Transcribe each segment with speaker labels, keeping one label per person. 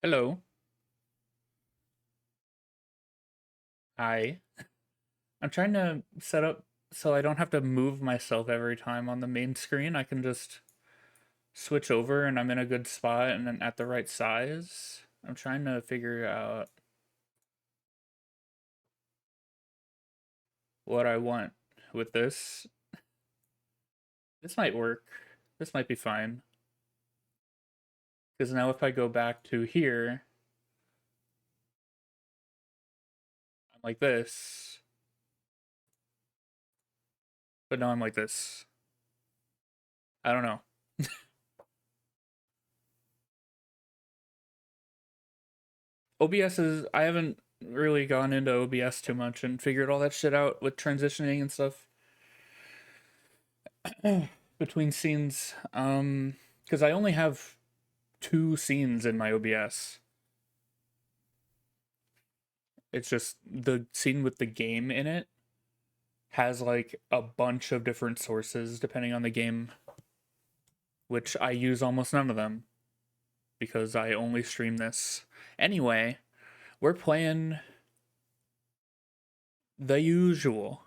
Speaker 1: Hello. Hi. I'm trying to set up so I don't have to move myself every time on the main screen. I can just switch over and I'm in a good spot and then at the right size. I'm trying to figure out what I want with this. This might work. This might be fine. Because now if I go back to here, I'm like this. But now I'm like this. I don't know. OBS is, I haven't really gone into OBS too much and figured all that shit out with transitioning and stuff. Between scenes, because I only have two scenes in my OBS. It's just the scene with the game in it has like a bunch of different sources depending on the game, which I use almost none of them because I only stream this. Anyway, we're playing the usual,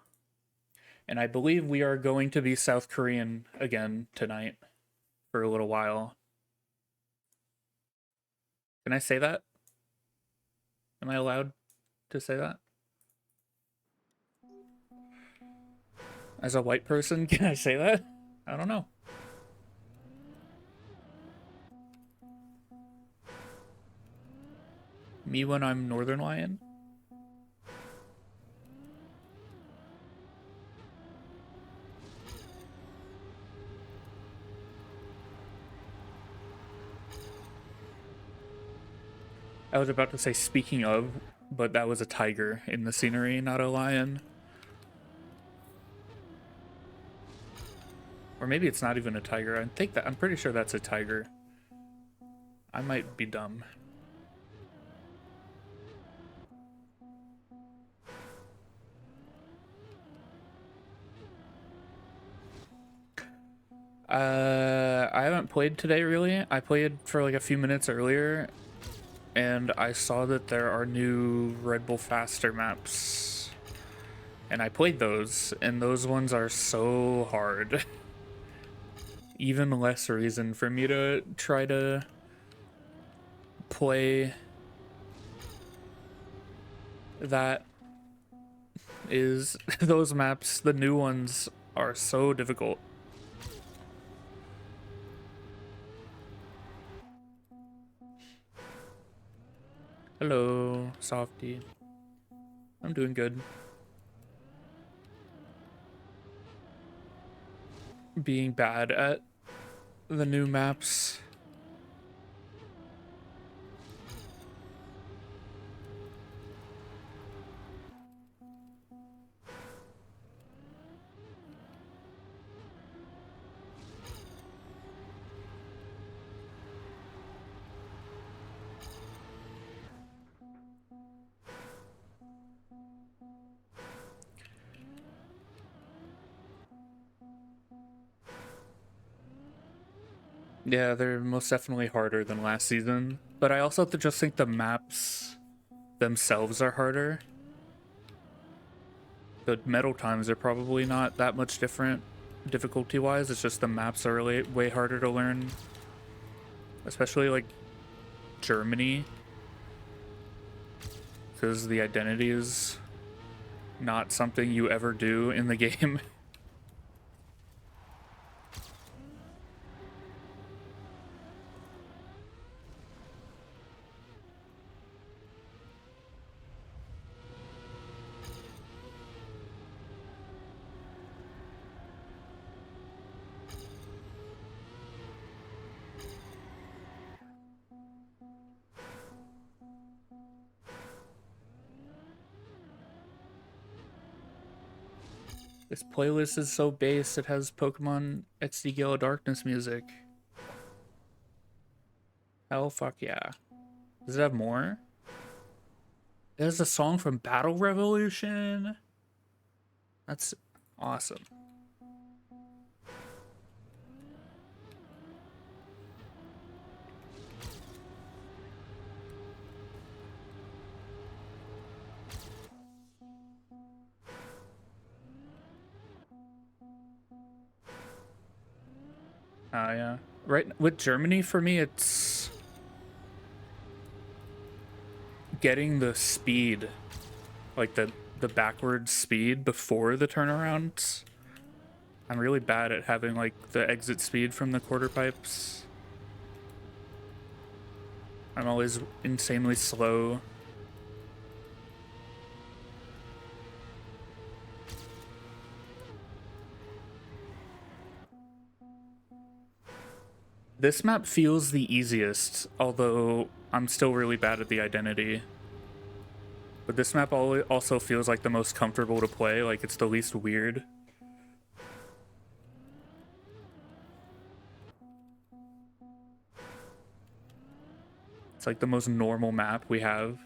Speaker 1: and I believe we are going to be South Korean again tonight for a little while. Can I say that? Am I allowed to say that? As a white person, can I say that? I don't know. Me when I'm Northern Lion? I was about to say speaking of, but that was a tiger in the scenery, not a lion. Or maybe it's not even a tiger. I'm pretty sure that's a tiger. I might be dumb. I haven't played today really. I played for like a few minutes earlier and I saw that there are new Red Bull Faster maps. And I played those, and those ones are so hard. Even less reason for me to try to play that is those maps, the new ones, are so difficult. Hello, Softy. I'm doing good. Being bad at the new maps. Yeah, they're most definitely harder than last season. But I also just think the maps themselves are harder. The medal times are probably not that much different difficulty-wise. It's just the maps are really way harder to learn. Especially like Germany. Because the identity is not something you ever do in the game. This playlist is so base, it has Pokemon XD Gale of Darkness music. Hell fuck yeah. Does it have more? It has a song from Battle Revolution. That's awesome. Yeah. Right, with Germany, for me, it's getting the speed, like the backward speed before the turnarounds. I'm really bad at having like the exit speed from the quarter pipes. I'm always insanely slow. This map feels the easiest, although I'm still really bad at the identity. But this map also feels like the most comfortable to play, like it's the least weird. It's like the most normal map we have.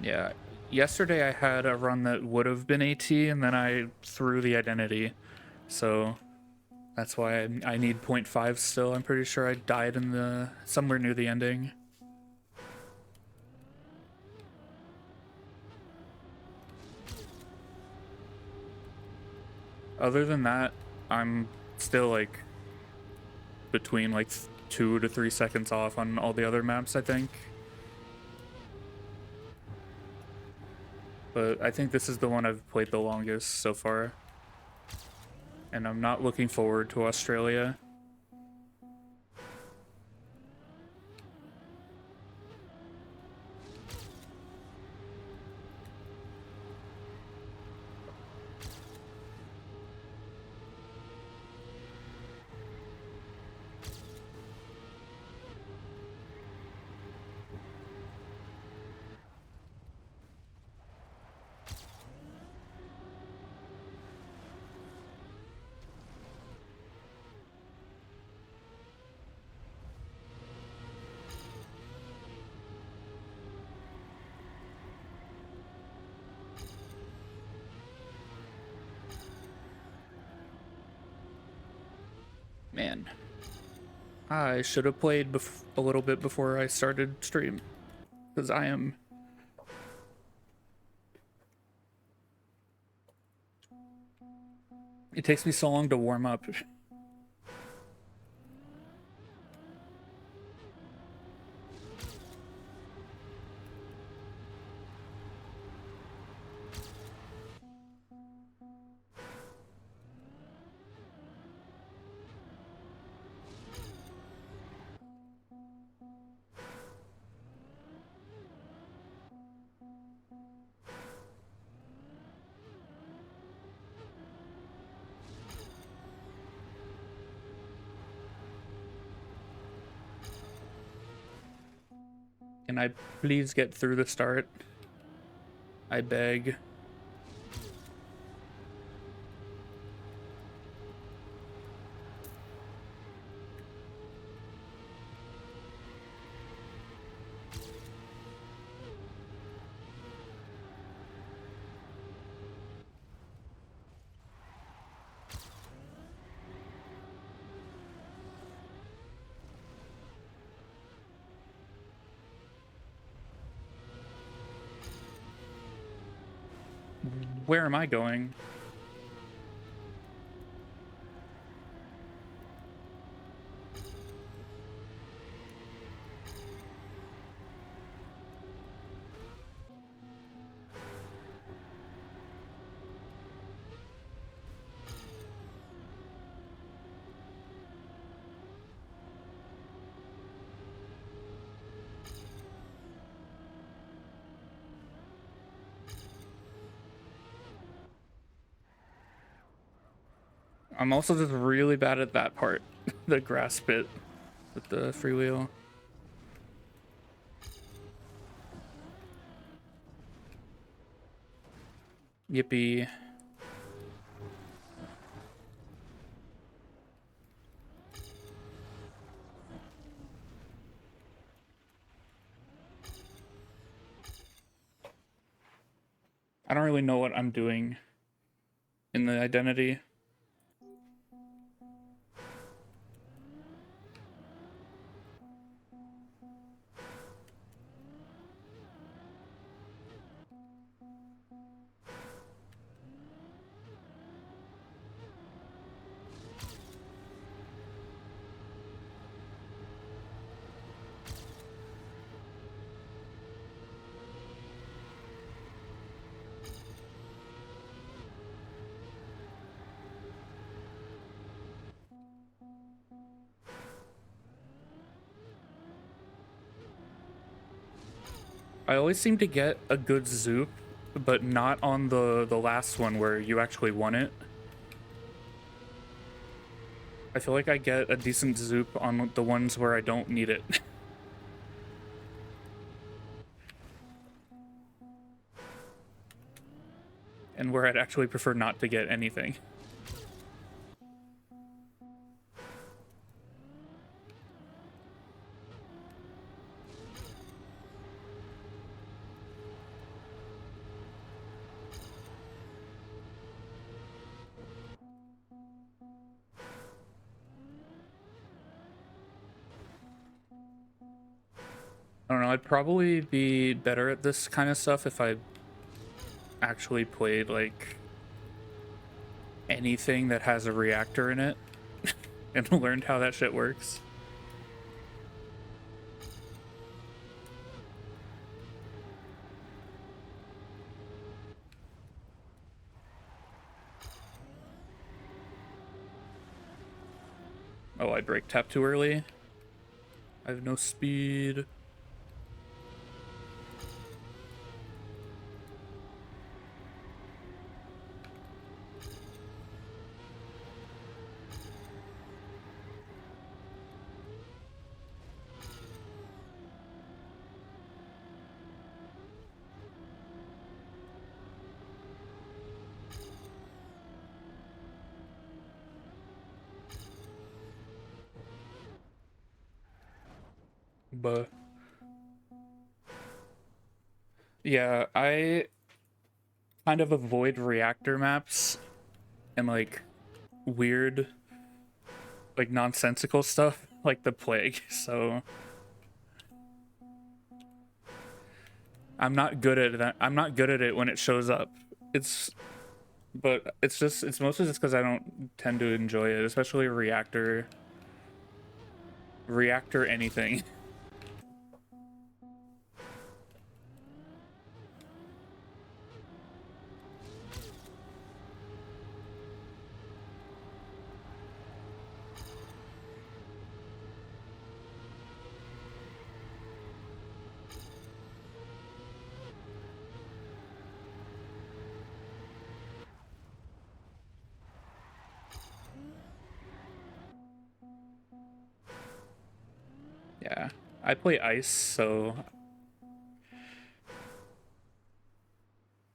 Speaker 1: Yeah. Yesterday I had a run that would have been AT and then I threw the identity. So that's why I need 0.5 still. I'm pretty sure I died in the somewhere near the ending. Other than that, I'm still like between like 2 to 3 seconds off on all the other maps, I think. But I think this is the one I've played the longest so far. And I'm not looking forward to Australia. Man, I should have played a little bit before I started stream. Because I am... It takes me so long to warm up. Can I please get through the start? I beg. Where am I going? I'm also just really bad at that part. The grass bit with the freewheel. Yippee. I don't really know what I'm doing in the identity. I always seem to get a good zoop, but not on the last one where you actually won it. I feel like I get a decent zoop on the ones where I don't need it. And where I'd actually prefer not to get anything. I don't know, I'd probably be better at this kind of stuff if I actually played, like, anything that has a reactor in it and learned how that shit works. Oh, I brake tap too early. I have no speed. But yeah, I kind of avoid reactor maps and like weird, like nonsensical stuff like the plague. So I'm not good at that. I'm not good at it when it shows up. But it's mostly just because I don't tend to enjoy it, especially reactor anything. Yeah, I play ice, so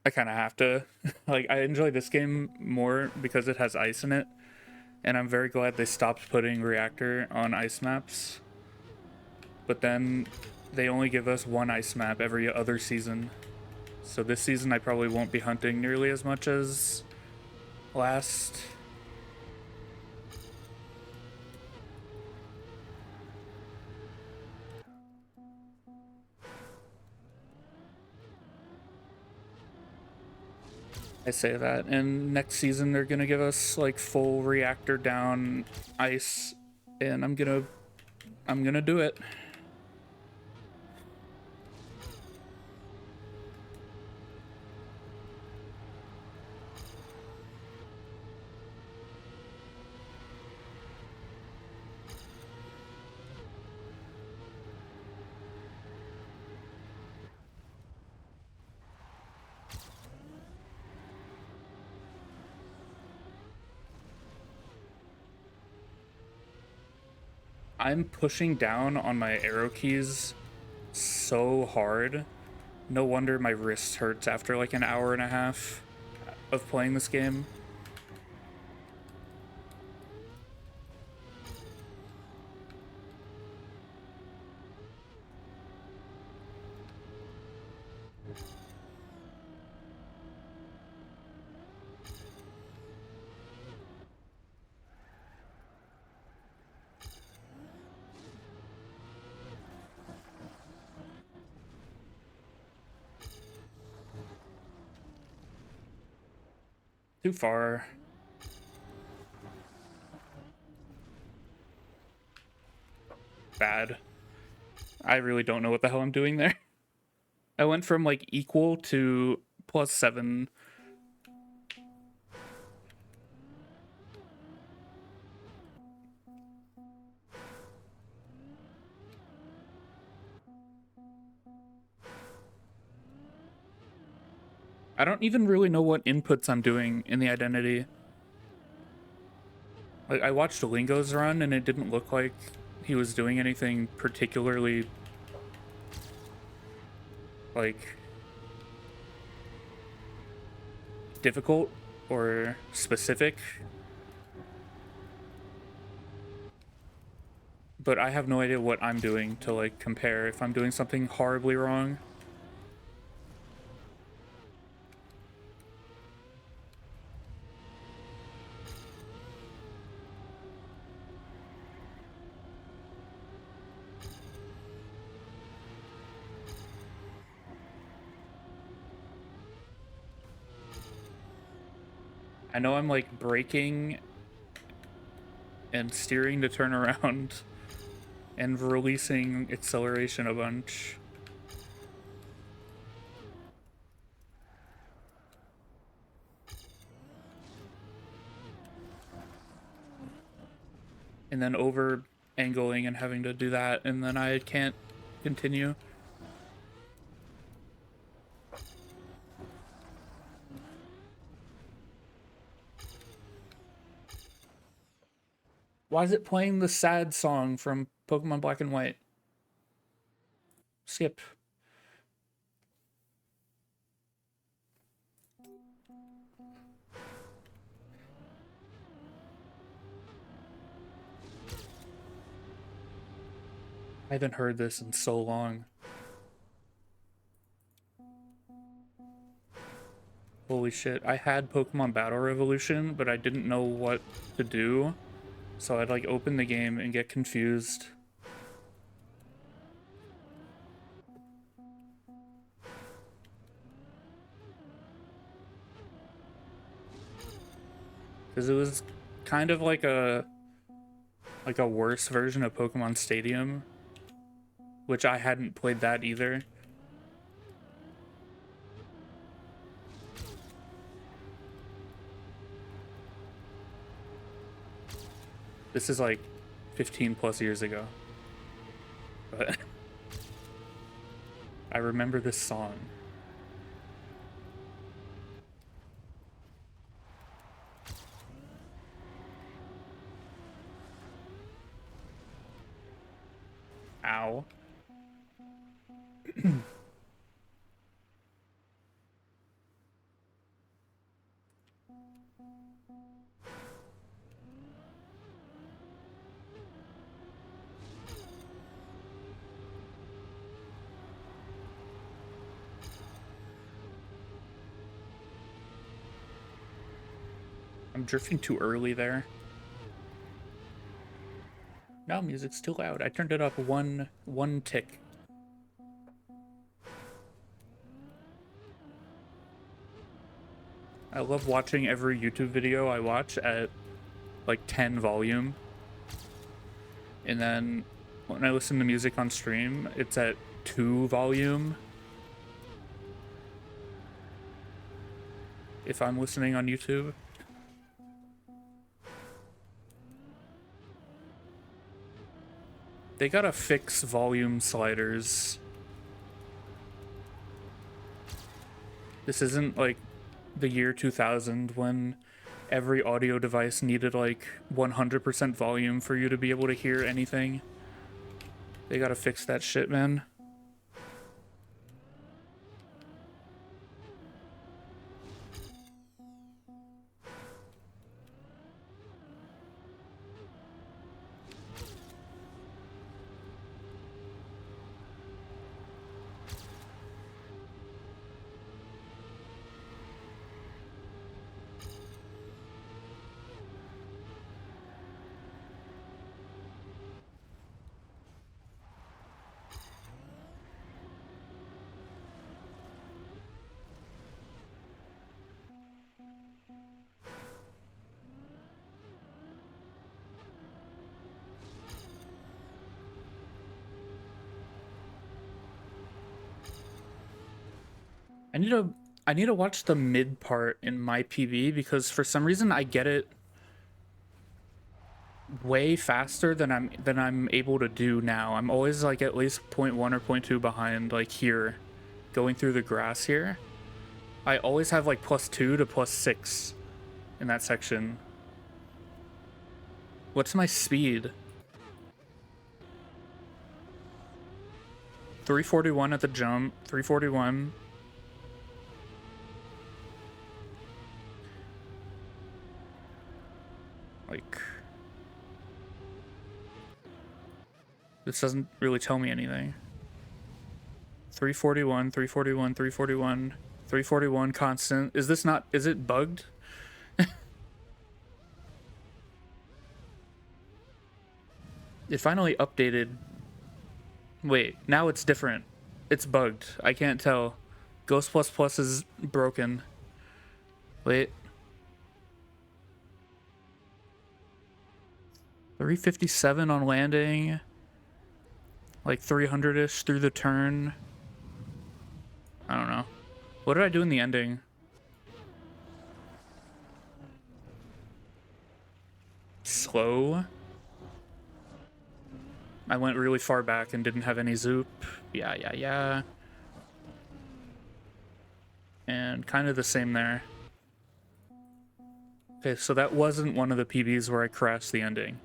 Speaker 1: I kind of have to. Like, I enjoy this game more because it has ice in it, and I'm very glad they stopped putting reactor on ice maps. But then they only give us one ice map every other season. So this season I probably won't be hunting nearly as much as last. I say that, and next season they're gonna give us like full reactor down ice, and I'm gonna do it. I'm pushing down on my arrow keys so hard. No wonder my wrist hurts after like an hour and a half of playing this game. Too far. Bad. I really don't know what the hell I'm doing there. I went from like equal to +7. I don't even really know what inputs I'm doing in the identity. Like, I watched Lingo's run and it didn't look like he was doing anything particularly, like, difficult or specific. But I have no idea what I'm doing to, like, compare if I'm doing something horribly wrong. I know I'm, like, braking and steering to turn around and releasing acceleration a bunch. And then over angling and having to do that, and then I can't continue. Why is it playing the sad song from Pokemon Black and White? Skip. I haven't heard this in so long. Holy shit. I had Pokemon Battle Revolution, but I didn't know what to do. So I'd like open the game and get confused. Because it was kind of like a worse version of Pokemon Stadium, which I hadn't played that either. This is like 15 plus years ago. But I remember this song. Ow. I'm drifting too early there. Now music's too loud. I turned it up one tick. I love watching every YouTube video I watch at like 10 volume. And then when I listen to music on stream, it's at 2 volume. If I'm listening on YouTube. They gotta fix volume sliders. This isn't like the year 2000 when every audio device needed like 100% volume for you to be able to hear anything. They gotta fix that shit, man. I need to watch the mid part in my PB because for some reason I get it way faster than I'm able to do now. I'm always like at least 0.1 or 0.2 behind, like here, going through the grass here. I always have like +2 to +6 in that section. What's my speed? 341 at the jump, 341. Like, this doesn't really tell me anything. 341, 341, 341, 341 constant. Is this not, is it bugged? It finally updated. Wait, now it's different. It's bugged. I can't tell. Ghost Plus Plus is broken. Wait. 357 on landing. Like 300-ish through the turn. I don't know. What did I do in the ending? Slow? I went really far back and didn't have any zoop. Yeah. And kind of the same there. Okay, so that wasn't one of the PBs where I crashed the ending.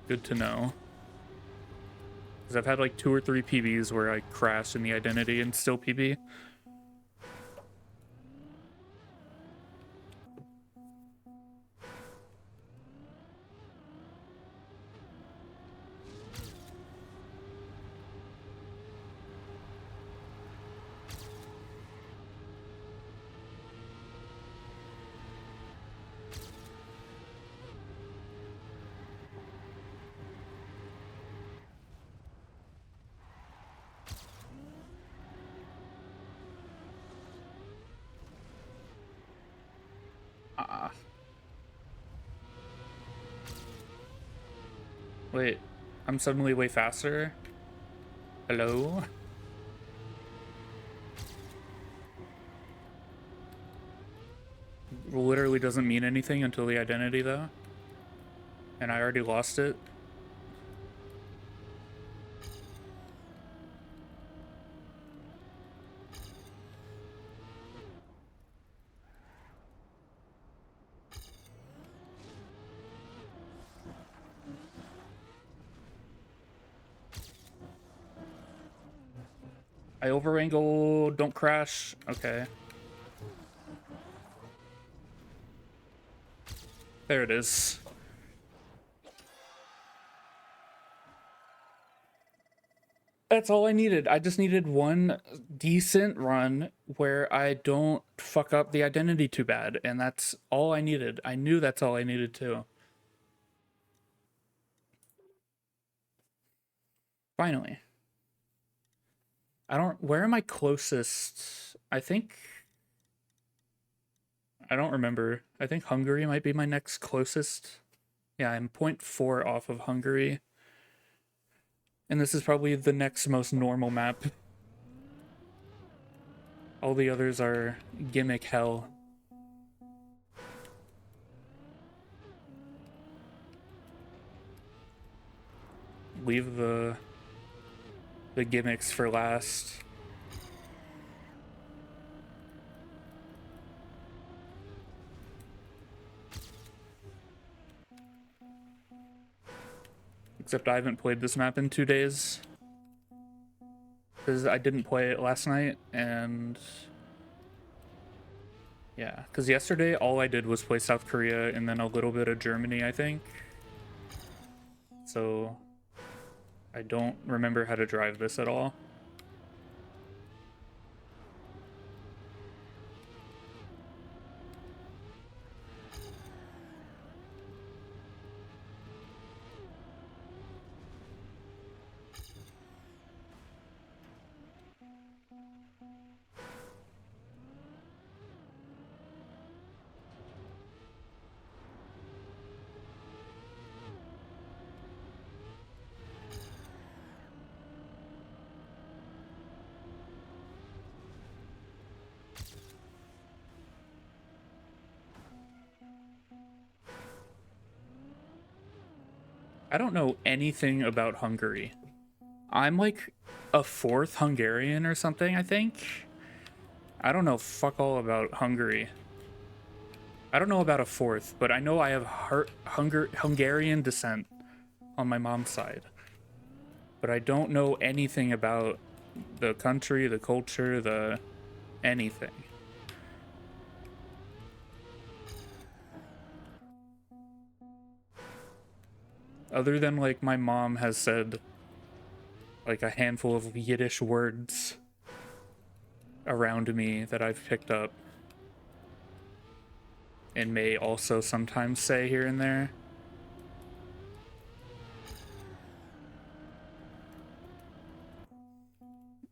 Speaker 1: Good to know. Because I've had like 2 or 3 PBs where I crashed in the identity and still PB. Wait, I'm suddenly way faster? Hello? Literally doesn't mean anything until the identity, though. And I already lost it. I over-angle, don't crash. Okay. There it is. That's all I needed. I just needed one decent run where I don't fuck up the identity too bad, and that's all I needed. I knew that's all I needed too. Finally. I don't... Where am I closest? I think... I don't remember. I think Hungary might be my next closest. Yeah, I'm 0.4 off of Hungary. And this is probably the next most normal map. All the others are gimmick hell. Leave the gimmicks for last. Except I haven't played this map in 2 days. Because I didn't play it last night, and... Yeah, because yesterday all I did was play South Korea and then a little bit of Germany, I think. So... I don't remember how to drive this at all. I don't know anything about Hungary. I'm like a fourth Hungarian or something, I think. I don't know fuck all about Hungary. I don't know about a fourth, but I know I have Hungarian descent on my mom's side. But I don't know anything about the country, the culture, the anything. Other than like my mom has said like a handful of Yiddish words around me that I've picked up and may also sometimes say here and there.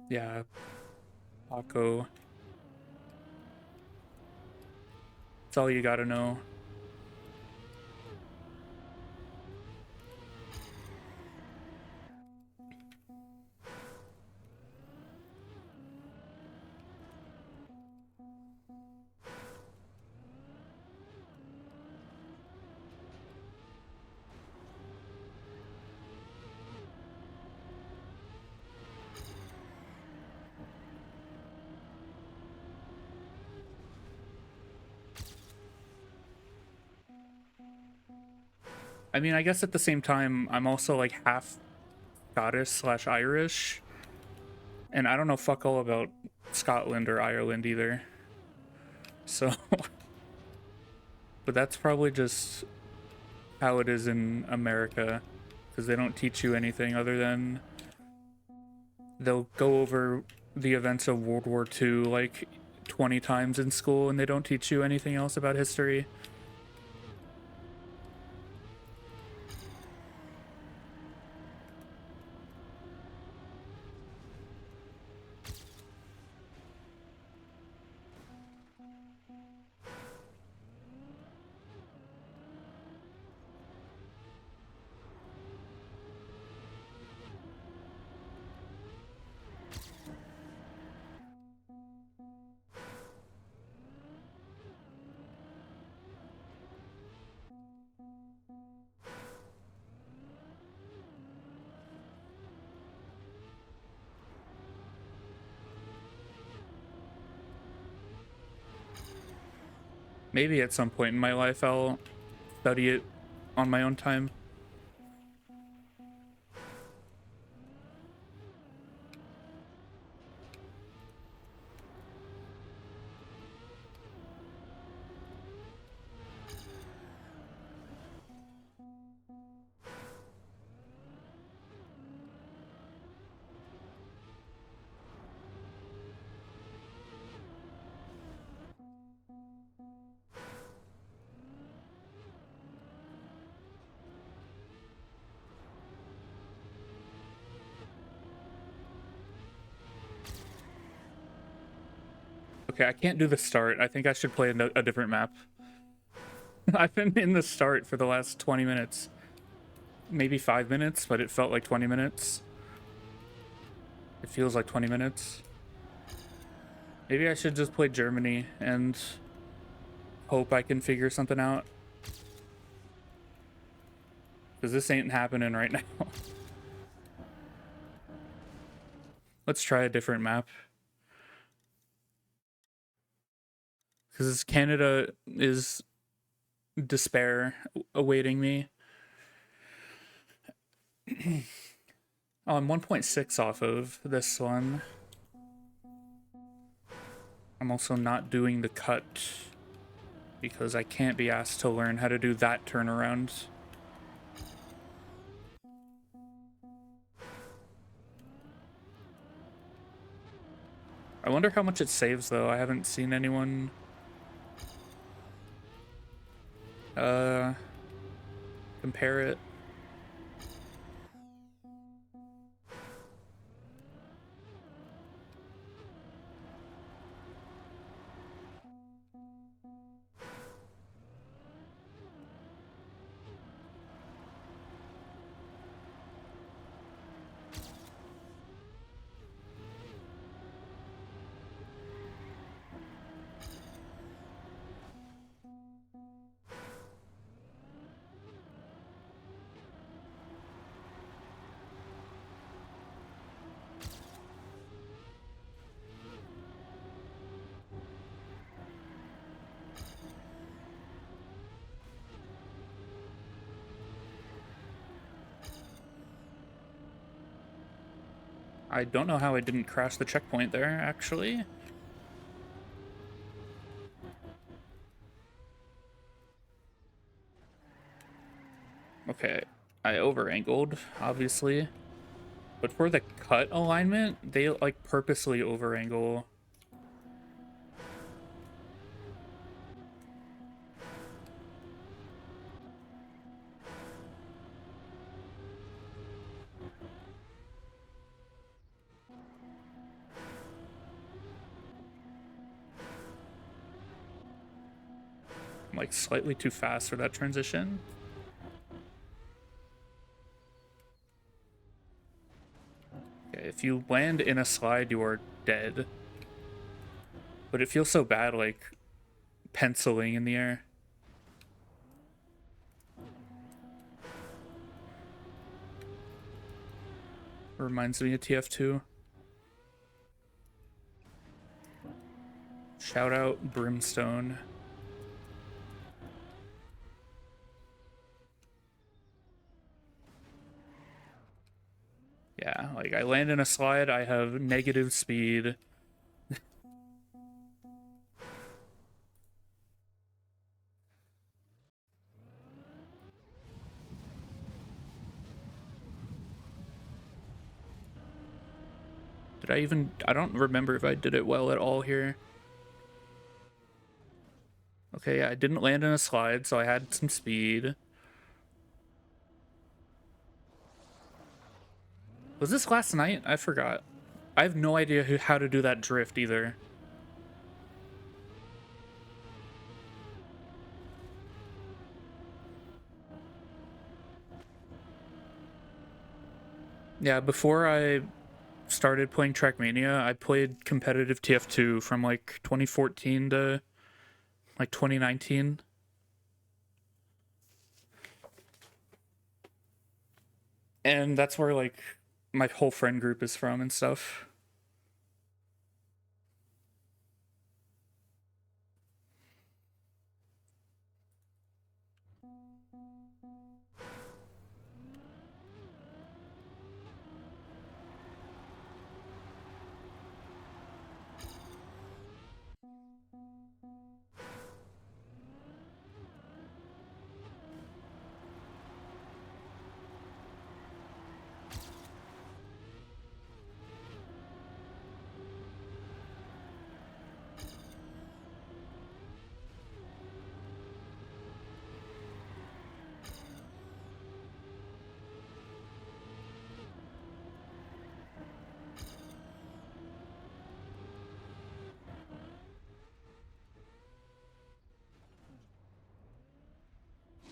Speaker 1: Yeah, Paco. That's all you gotta know. I mean, I guess at the same time, I'm also like half Scottish slash Irish, and I don't know fuck all about Scotland or Ireland either. So, but that's probably just how it is in America, because they don't teach you anything other than they'll go over the events of World War II like 20 times in school, and they don't teach you anything else about history. Maybe at some point in my life I'll study it on my own time. Okay, I can't do the start. I think I should play a different map. I've been in the start for the last 20 minutes. Maybe 5 minutes, but it felt like 20 minutes. It feels like 20 minutes. Maybe I should just play Germany and hope I can figure something out. Because this ain't happening right now. Let's try a different map. Because Canada is despair awaiting me. Oh, I'm 1.6 off of this one. I'm also not doing the cut because I can't be asked to learn how to do that turnaround. I wonder how much it saves though. I haven't seen anyone compare it. I don't know how I didn't crash the checkpoint there, actually. Okay, I over-angled, obviously. But for the cut alignment, they, like, purposely over-angle. I'm, like, slightly too fast for that transition. Okay, if you land in a slide, you are dead. But it feels so bad, like, penciling in the air. Reminds me of TF2. Shout out Brimstone. Yeah, like I land in a slide, I have negative speed. I don't remember if I did it well at all here. Okay, yeah, I didn't land in a slide, so I had some speed. Was this last night? I forgot. I have no idea how to do that drift either. Yeah, before I started playing Trackmania, I played competitive TF2 from like 2014 to like 2019. And that's where like my whole friend group is from and stuff.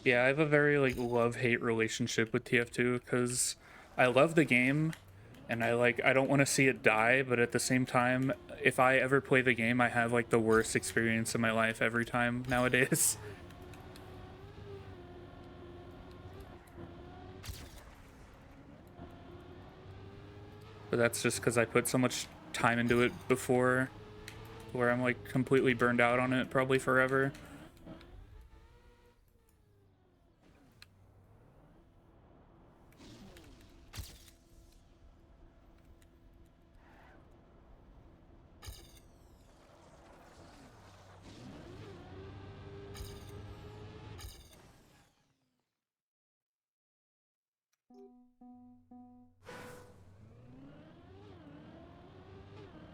Speaker 1: Yeah, I have a very like love-hate relationship with TF2 because I love the game and I don't want to see it die, but at the same time, if I ever play the game, I have like the worst experience of my life every time nowadays. But that's just because I put so much time into it before, where I'm like completely burned out on it probably forever.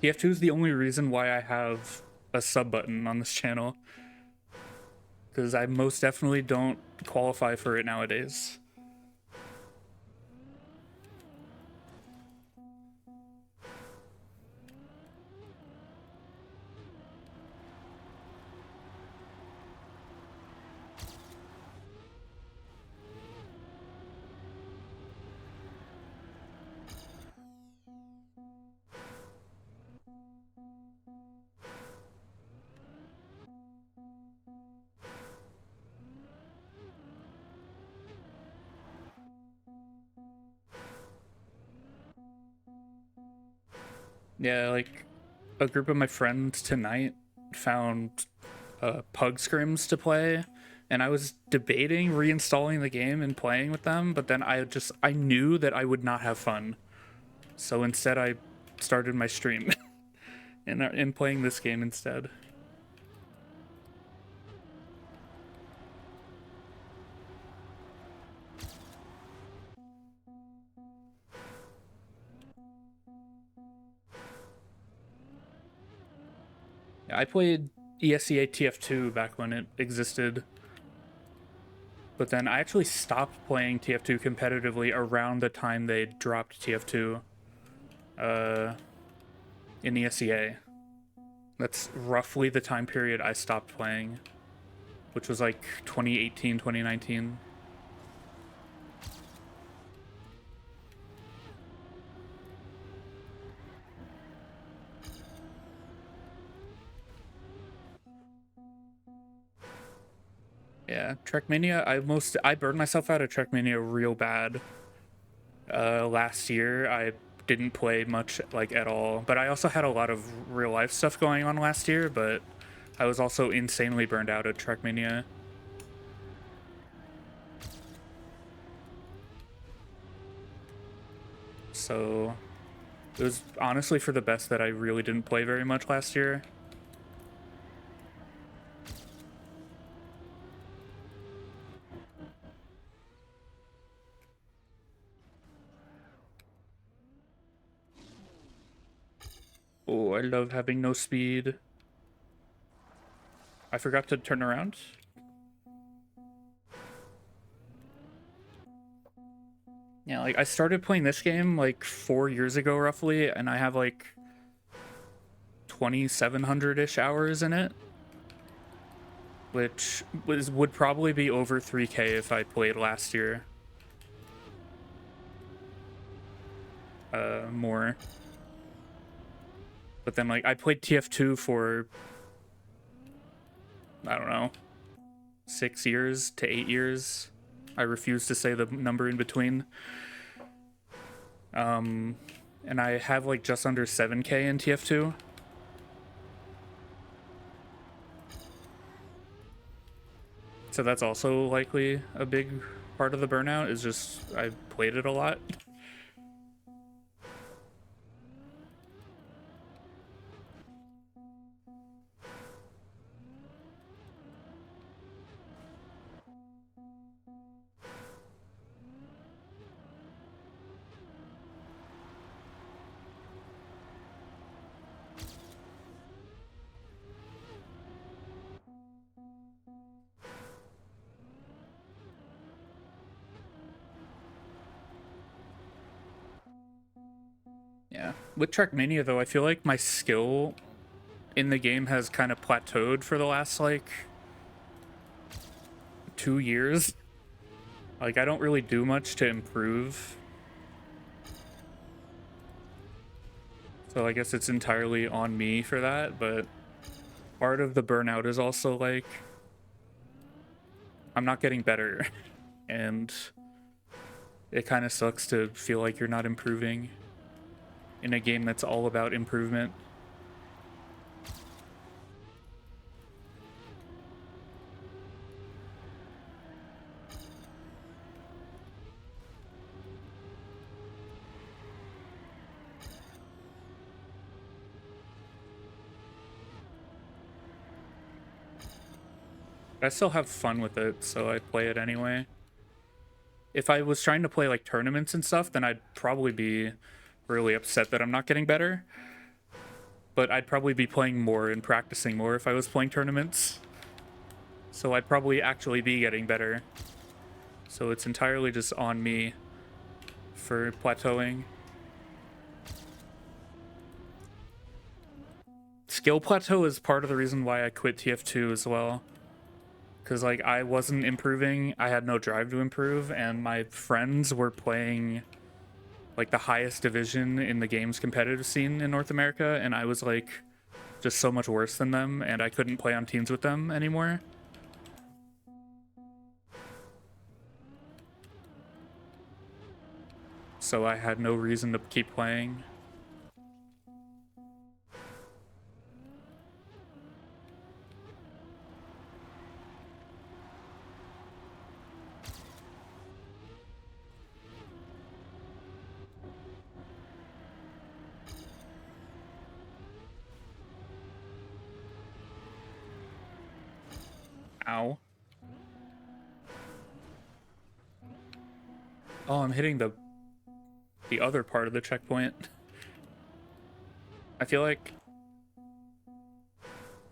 Speaker 1: TF2 is the only reason why I have a sub button on this channel, because I most definitely don't qualify for it nowadays. Yeah, like a group of my friends tonight found Pug Scrims to play, and I was debating reinstalling the game and playing with them, but then I knew that I would not have fun. So instead I started my stream and playing this game instead. I played ESEA TF2 back when it existed, but then I actually stopped playing TF2 competitively around the time they dropped TF2 in ESEA. That's roughly the time period I stopped playing, which was like 2018, 2019. Yeah, Trackmania, I burned myself out of Trackmania real bad. Last year, I didn't play much, like, at all. But I also had a lot of real life stuff going on last year, but I was also insanely burned out at Trackmania. So it was honestly for the best that I really didn't play very much last year. Oh, I love having no speed. I forgot to turn around. Yeah, like, I started playing this game like 4 years ago roughly, and I have like 2,700-ish hours in it, which would probably be over 3K if I played last year. More. But then, like, I played TF2 for, I don't know, 6 years to 8 years. I refuse to say the number in between. And I have like just under 7K in TF2. So that's also likely a big part of the burnout, is just I played it a lot. Yeah. With Trackmania, though, I feel like my skill in the game has kind of plateaued for the last, like, 2 years. Like, I don't really do much to improve. So I guess it's entirely on me for that, but part of the burnout is also, like, I'm not getting better. And it kind of sucks to feel like you're not improving in a game that's all about improvement. I still have fun with it, so I play it anyway. If I was trying to play like tournaments and stuff, then I'd probably be really upset that I'm not getting better. But I'd probably be playing more and practicing more if I was playing tournaments. So I'd probably actually be getting better. So it's entirely just on me for plateauing. Skill plateau is part of the reason why I quit TF2 as well. Because, like, I wasn't improving, I had no drive to improve, and my friends were playing, like, the highest division in the games competitive scene in North America, and I was, like, just so much worse than them, and I couldn't play on teams with them anymore. So I had no reason to keep playing. Ow. Oh, I'm hitting the other part of the checkpoint. I feel like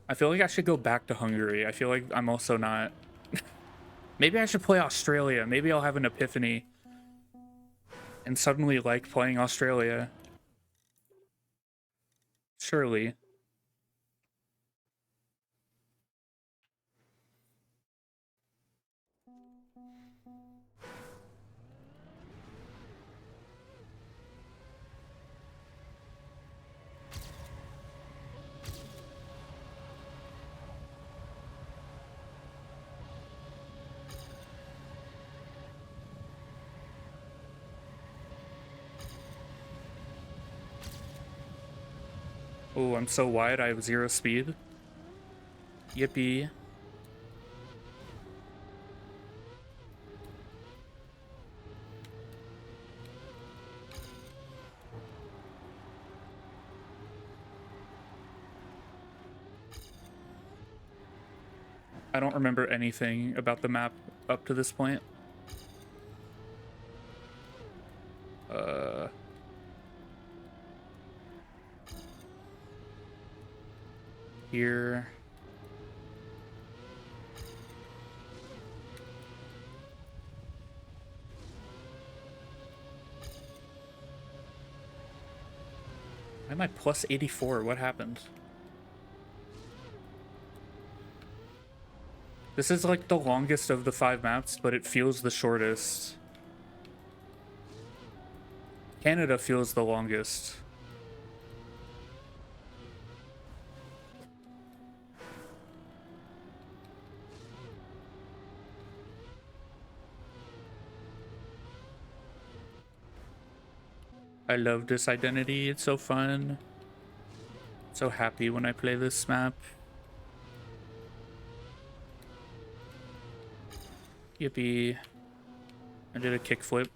Speaker 1: I should go back to Hungary. I feel like I'm also not. Maybe I should play Australia. Maybe I'll have an epiphany and suddenly like playing Australia. Surely. Oh, I'm so wide, I have 0 speed. Yippee. I don't remember anything about the map up to this point. Here. Why am I plus 84? What happened? This is like the longest of the 5 maps, but it feels the shortest. Canada feels the longest. I love this identity. It's so fun. So happy when I play this map. Yippee. I did a kickflip.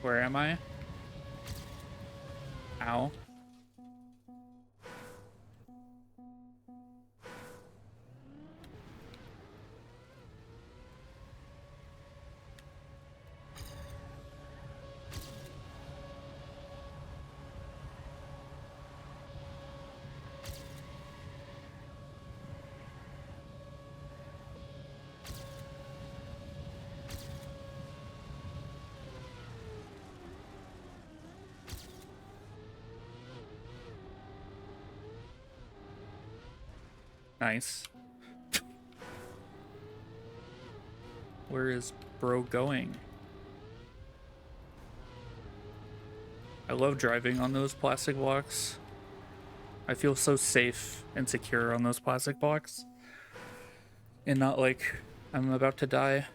Speaker 1: Where am I? Ow. Nice. Where is bro going? I love driving on those plastic blocks. I feel so safe and secure on those plastic blocks. And not like I'm about to die.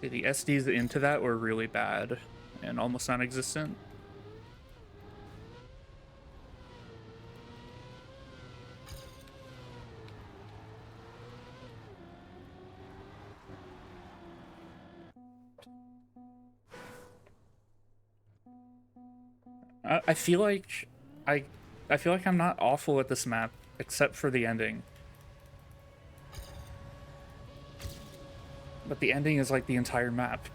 Speaker 1: The SDs into that were really bad and almost non-existent. I feel like I feel like I'm not awful at this map except for the ending. But the ending is like the entire map.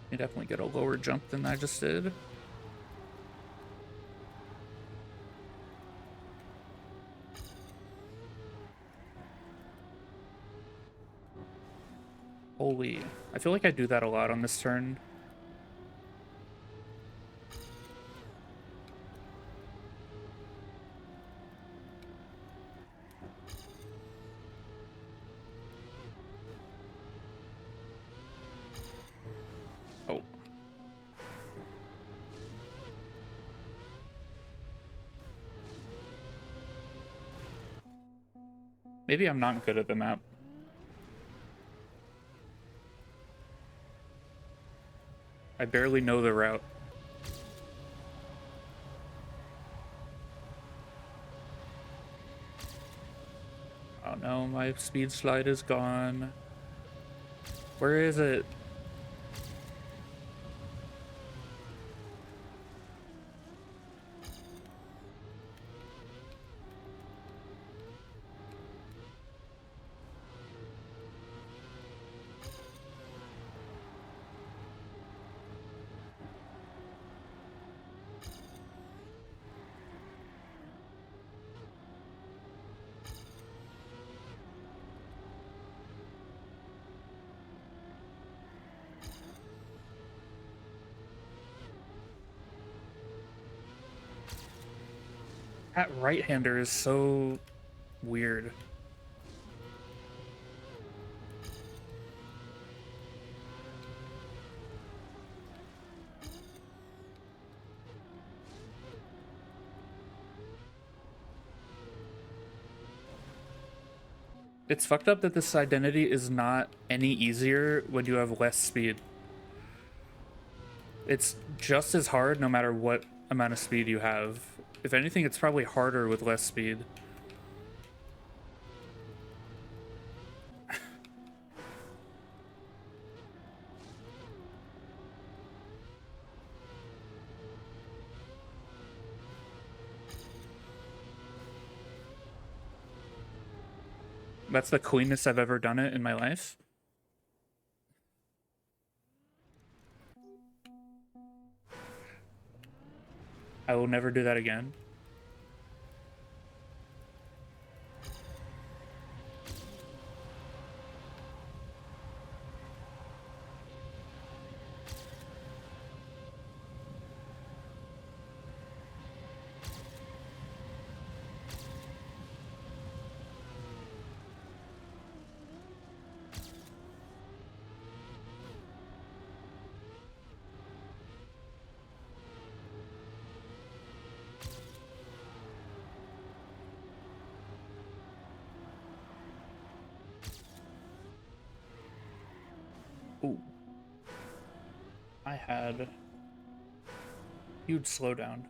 Speaker 1: You definitely get a lower jump than I just did. Holy. I feel like I do that a lot on this turn. Oh. Maybe I'm not good at the map. I barely know the route. Oh no, my speed slide is gone. Where is it? That right-hander is so weird. It's fucked up that this identity is not any easier when you have less speed. It's just as hard no matter what amount of speed you have. If anything, it's probably harder with less speed. That's the cleanest I've ever done it in my life. I will never do that again. Ooh. I had huge slowdown.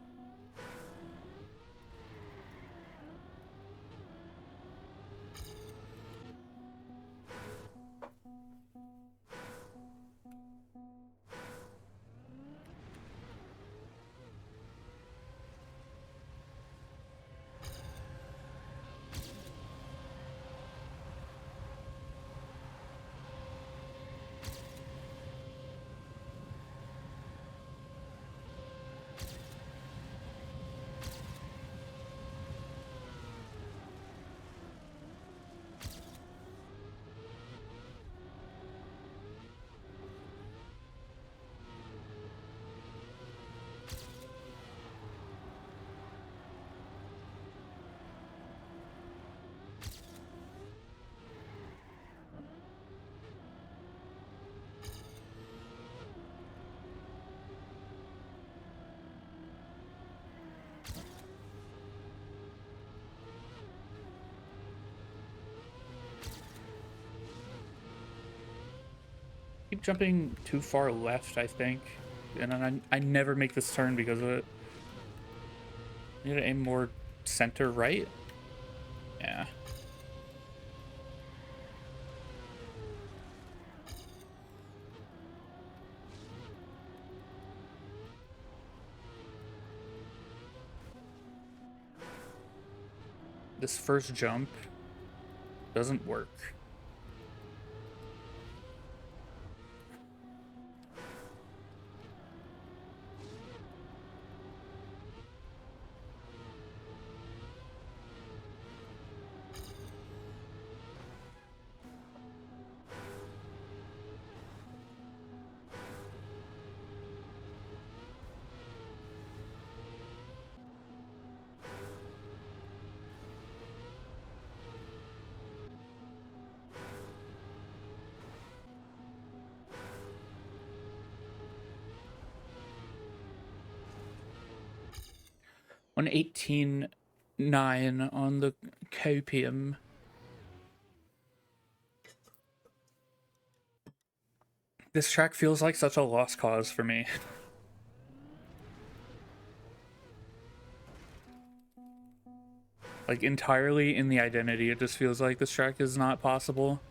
Speaker 1: Keep jumping too far left, I think. And then I never make this turn because of it. I need to aim more center right. Yeah. This first jump doesn't work. 118.9 on the KPM. This track feels like such a lost cause for me. Like, entirely in the identity, it just feels like this track is not possible.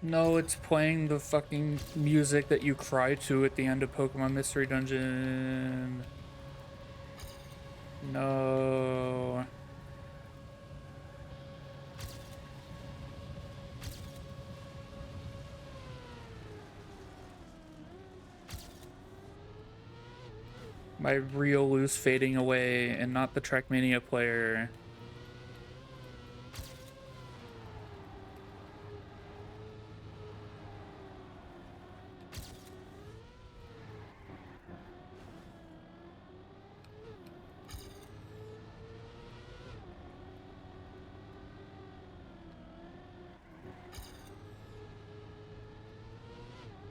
Speaker 1: No, it's playing the fucking music that you cry to at the end of Pokemon Mystery Dungeon. No. My real loose fading away and not the Trackmania player.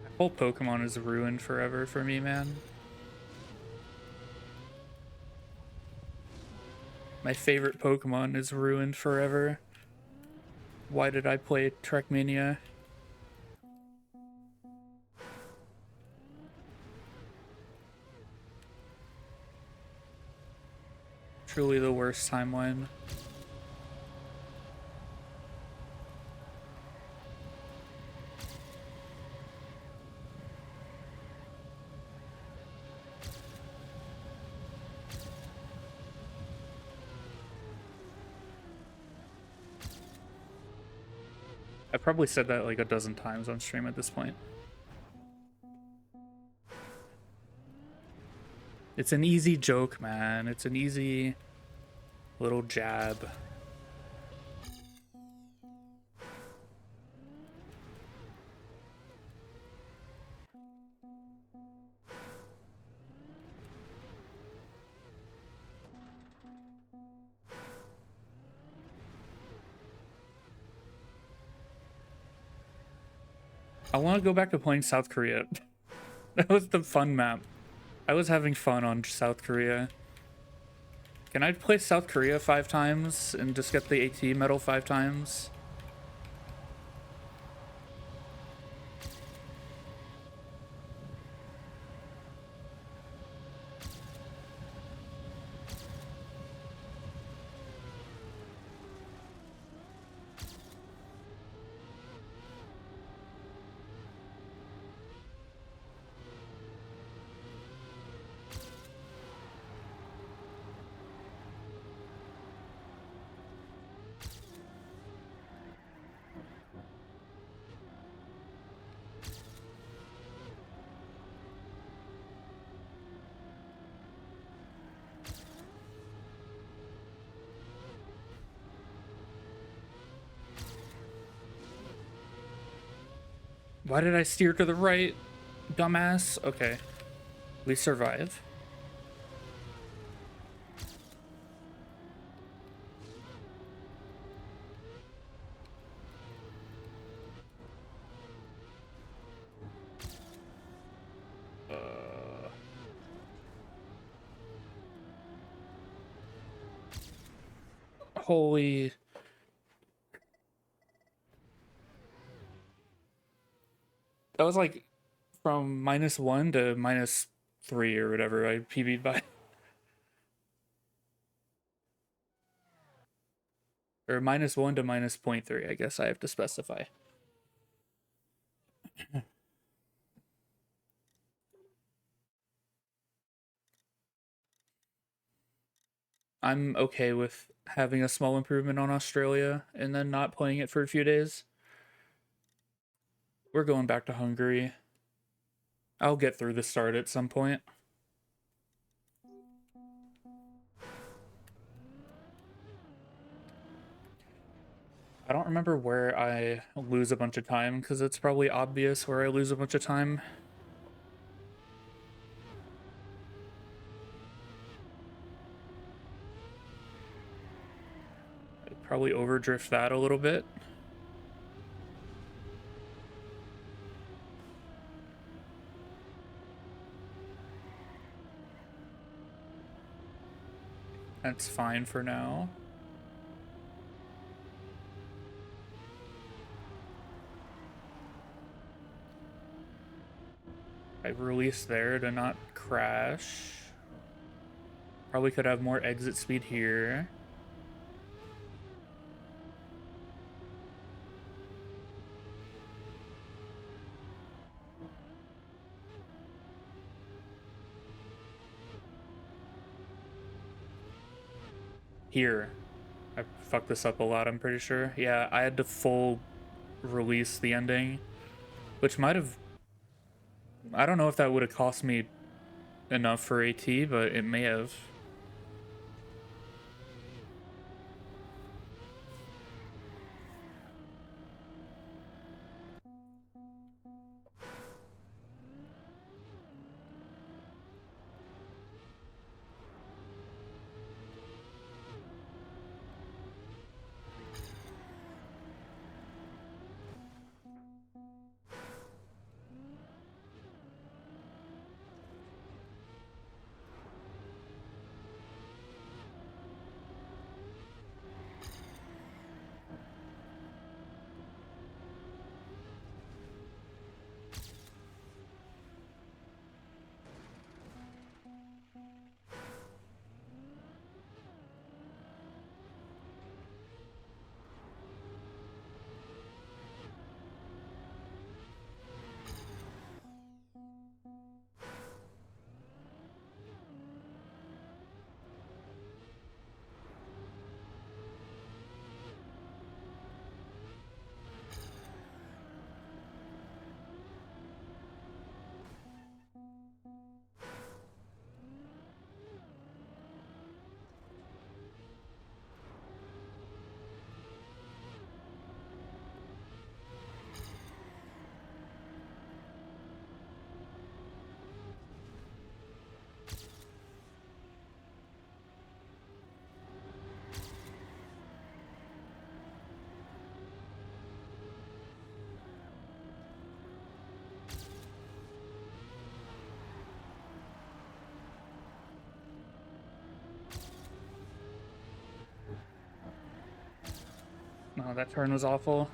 Speaker 1: That whole Pokemon is ruined forever for me, man. My favorite Pokemon is ruined forever. Why did I play Trackmania? Truly the worst timeline. I probably said that like a dozen times on stream at this point. It's an easy joke, man. It's an easy little jab. I want to go back to playing South Korea. That was the fun map. I was having fun on South Korea. Can I play South Korea 5 times and just get the AT medal 5 times? Why did I steer to the right? Dumbass. Okay. We survive. Holy... That was like from -1 to -3 or whatever I PB'd by. Or -1 to -0.3, I guess I have to specify. I'm okay with having a small improvement on Australia and then not playing it for a few days. We're going back to Hungary. I'll get through the start at some point. I don't remember where I lose a bunch of time, because it's probably obvious where I lose a bunch of time. I'd probably overdrift that a little bit. That's fine for now. I released there to not crash. Probably could have more exit speed here. Here. I fucked this up a lot, I'm pretty sure. Yeah, I had to full release the ending, which might have... I don't know if that would have cost me enough for AT, but it may have. Oh, that turn was awful.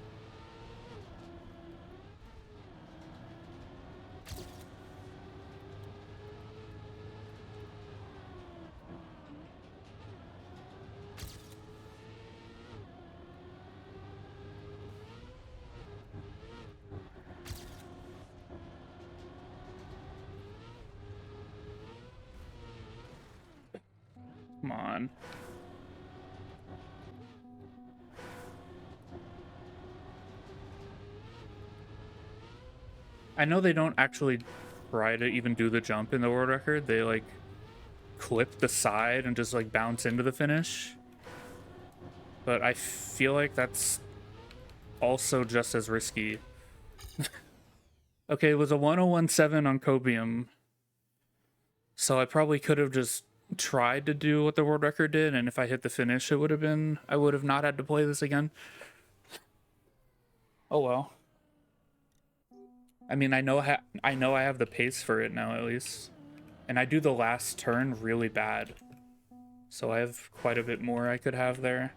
Speaker 1: Come on. I know they don't actually try to even do the jump in the world record. They, like, clip the side and just, like, bounce into the finish. But I feel like that's also just as risky. Okay, it was a 1017 on Cobium. So I probably could have just tried to do what the world record did, and if I hit the finish, it would have been... I would have not had to play this again. Oh well. I mean, I know I have the pace for it now, at least. And I do the last turn really bad. So I have quite a bit more I could have there.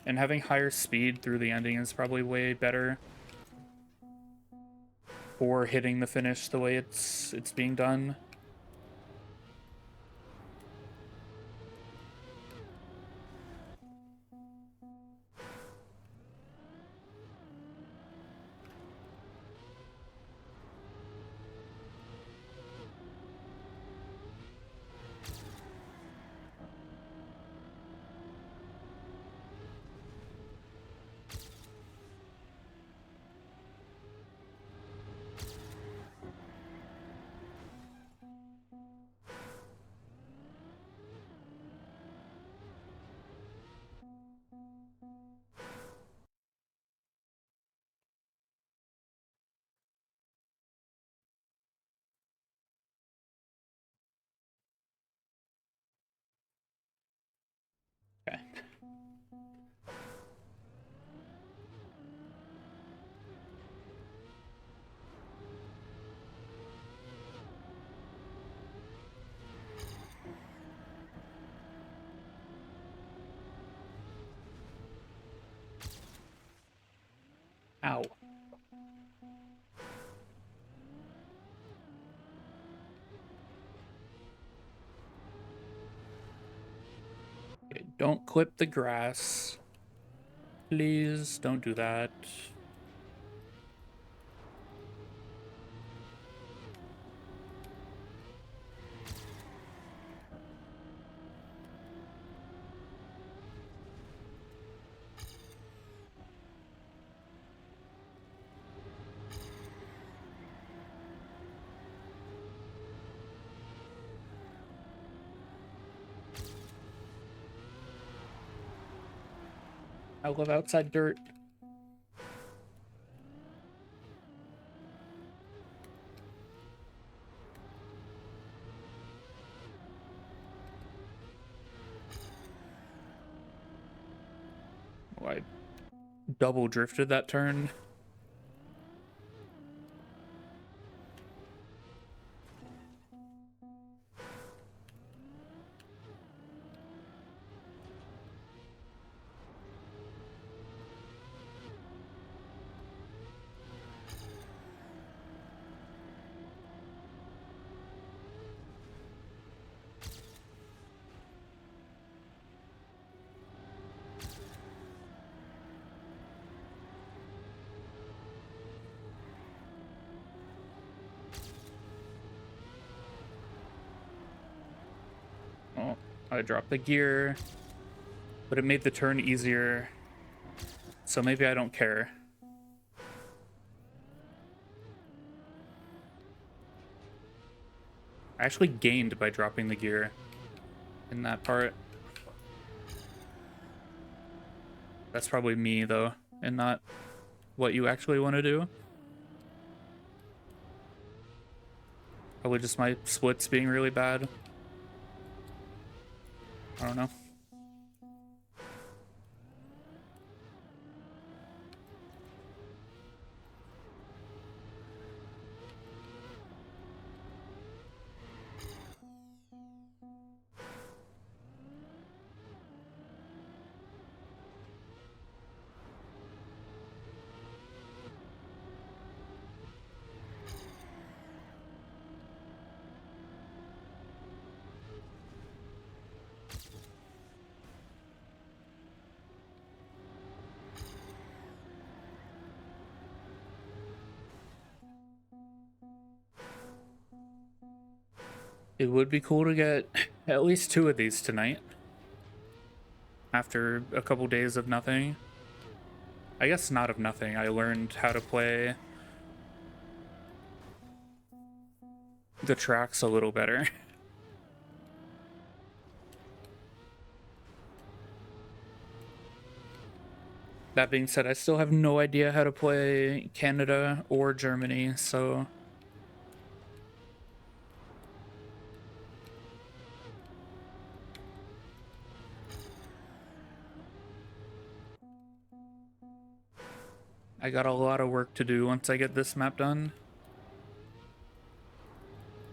Speaker 1: And having higher speed through the ending is probably way better for hitting the finish the way it's being done. Ow. Okay, don't clip the grass. Please don't do that. I love outside dirt. Oh, I double drifted that turn. Oh, I dropped the gear, but it made the turn easier. So maybe I don't care. I actually gained by dropping the gear in that part. That's probably me, though, and not what you actually want to do. Probably just my splits being really bad. I don't know. It would be cool to get at least 2 of these tonight. After a couple days of nothing. I guess not of nothing. I learned how to play the tracks a little better. That being said, I still have no idea how to play Canada or Germany, so I got a lot of work to do once I get this map done,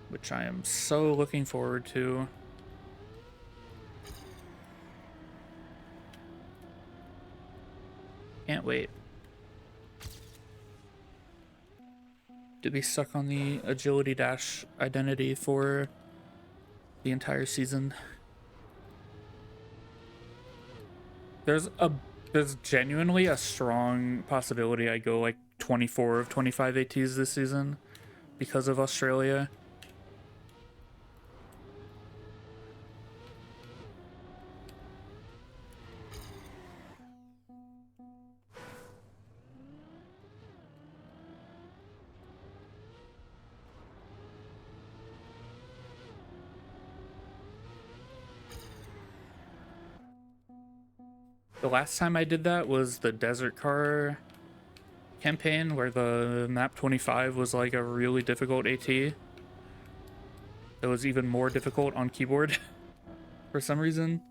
Speaker 1: which I am so looking forward to. Can't wait to be stuck on the agility dash identity for the entire season. There's genuinely a strong possibility I go like 24 of 25 ATs this season because of Australia. The last time I did that was the Desert Car campaign where the map 25 was like a really difficult AT. It was even more difficult on keyboard for some reason.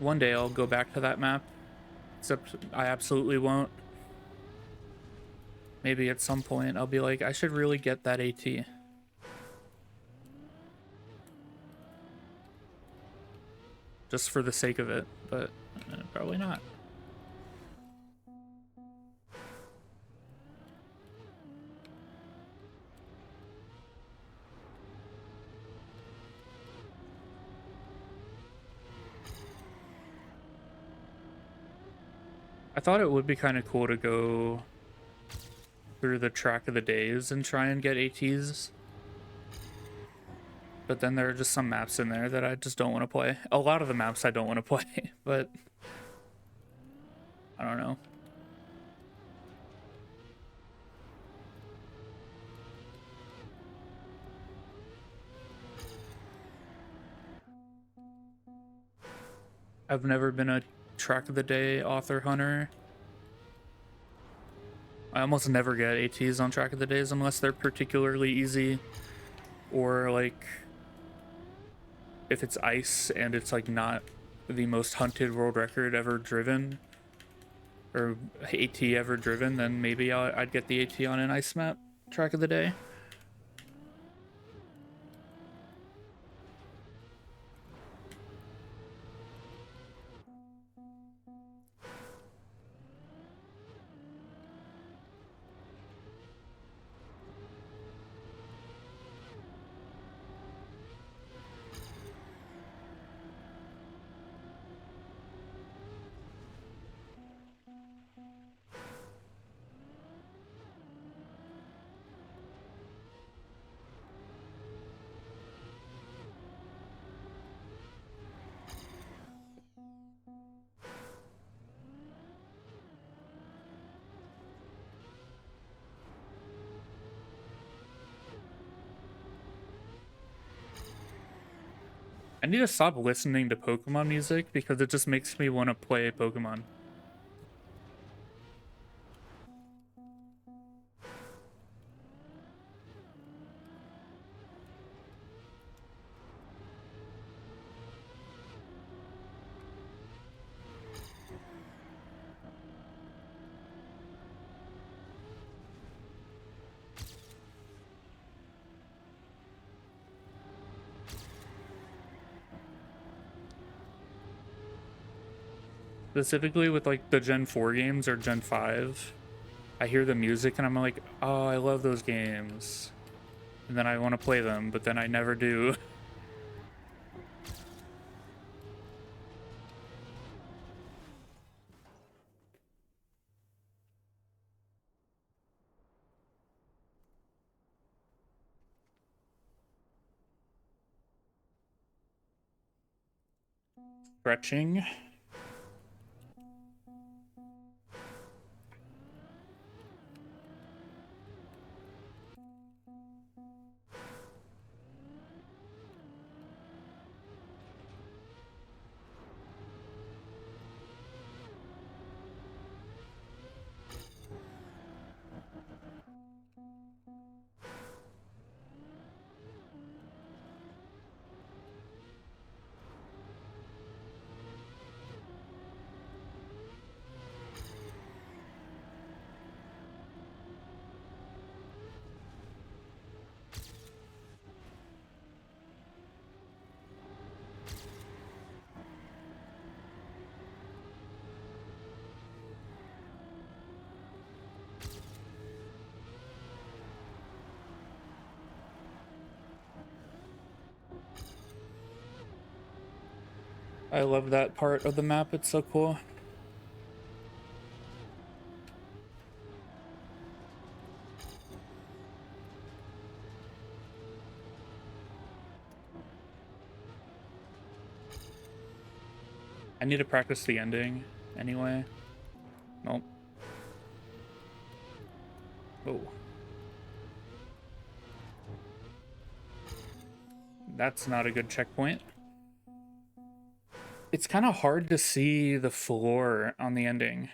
Speaker 1: One day I'll go back to that map, except I absolutely won't. Maybe at some point I'll be like, I should really get that AT. Just for the sake of it, but probably not. I thought it would be kind of cool to go through the track of the days and try and get ATs. But then there are just some maps in there that I just don't want to play. A lot of the maps I don't want to play, but I don't know. I've never been a track of the day author hunter. I almost never get ATs on track of the days unless they're particularly easy, or like if it's ice and it's like not the most hunted world record ever driven or AT ever driven, then maybe I'd get the AT on an ice map track of the day. I need to stop listening to Pokemon music because it just makes me want to play Pokemon. Specifically with like the Gen 4 games or Gen 5, I hear the music and I'm like, oh, I love those games. And then I want to play them, but then I never do. Stretching. I love that part of the map. It's so cool. I need to practice the ending anyway. Nope. Oh. That's not a good checkpoint. It's kind of hard to see the floor on the ending.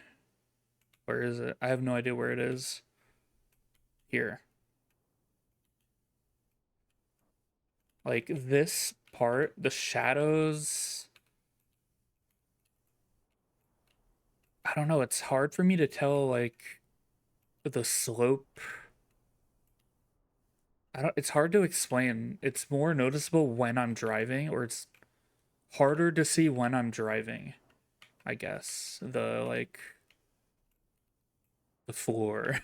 Speaker 1: Where is it? I have no idea where it is. Here. Like this part, the shadows I don't know, it's hard for me to tell like the slope. I don't It's hard to explain. It's more noticeable when I'm driving, or it's harder to see when I'm driving, I guess. The floor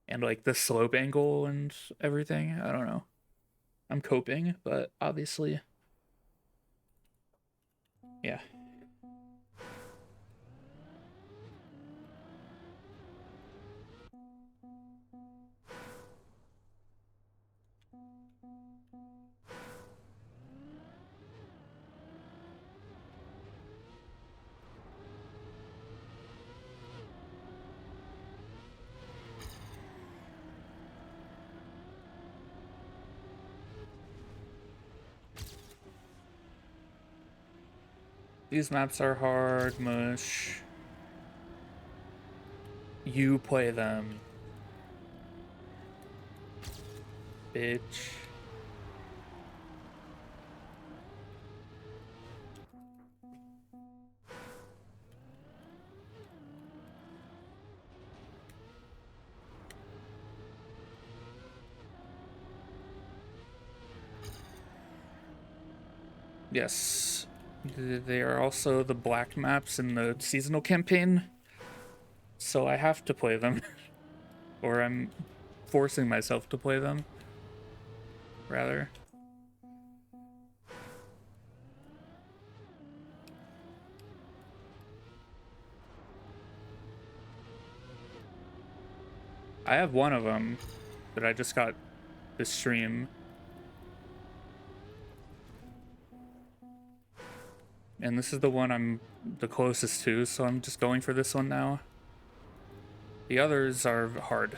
Speaker 1: and like the slope angle and everything. I don't know. I'm coping, but obviously, yeah. These maps are hard, mush. You play them, bitch. Yes. They are also the black maps in the seasonal campaign, so I have to play them. Or I'm forcing myself to play them, rather. I have one of them that I just got this stream. And this is the one I'm the closest to, so I'm just going for this one now. The others are hard.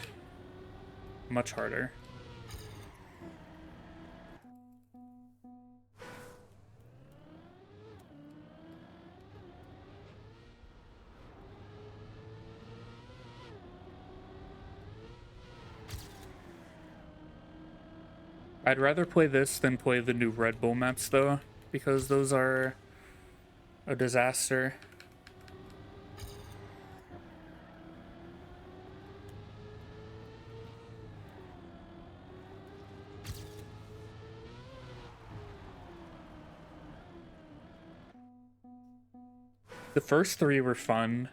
Speaker 1: Much harder. I'd rather play this than play the new Red Bull maps, though, because those are a disaster. The first three were fun,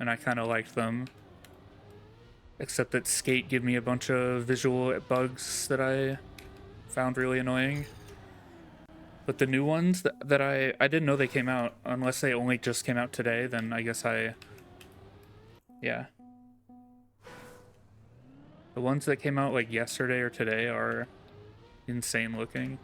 Speaker 1: and I kind of liked them. Except that Skate gave me a bunch of visual bugs that I found really annoying. But the new ones that I didn't know they came out, unless they only just came out today, then I guess yeah. The ones that came out like yesterday or today are insane looking.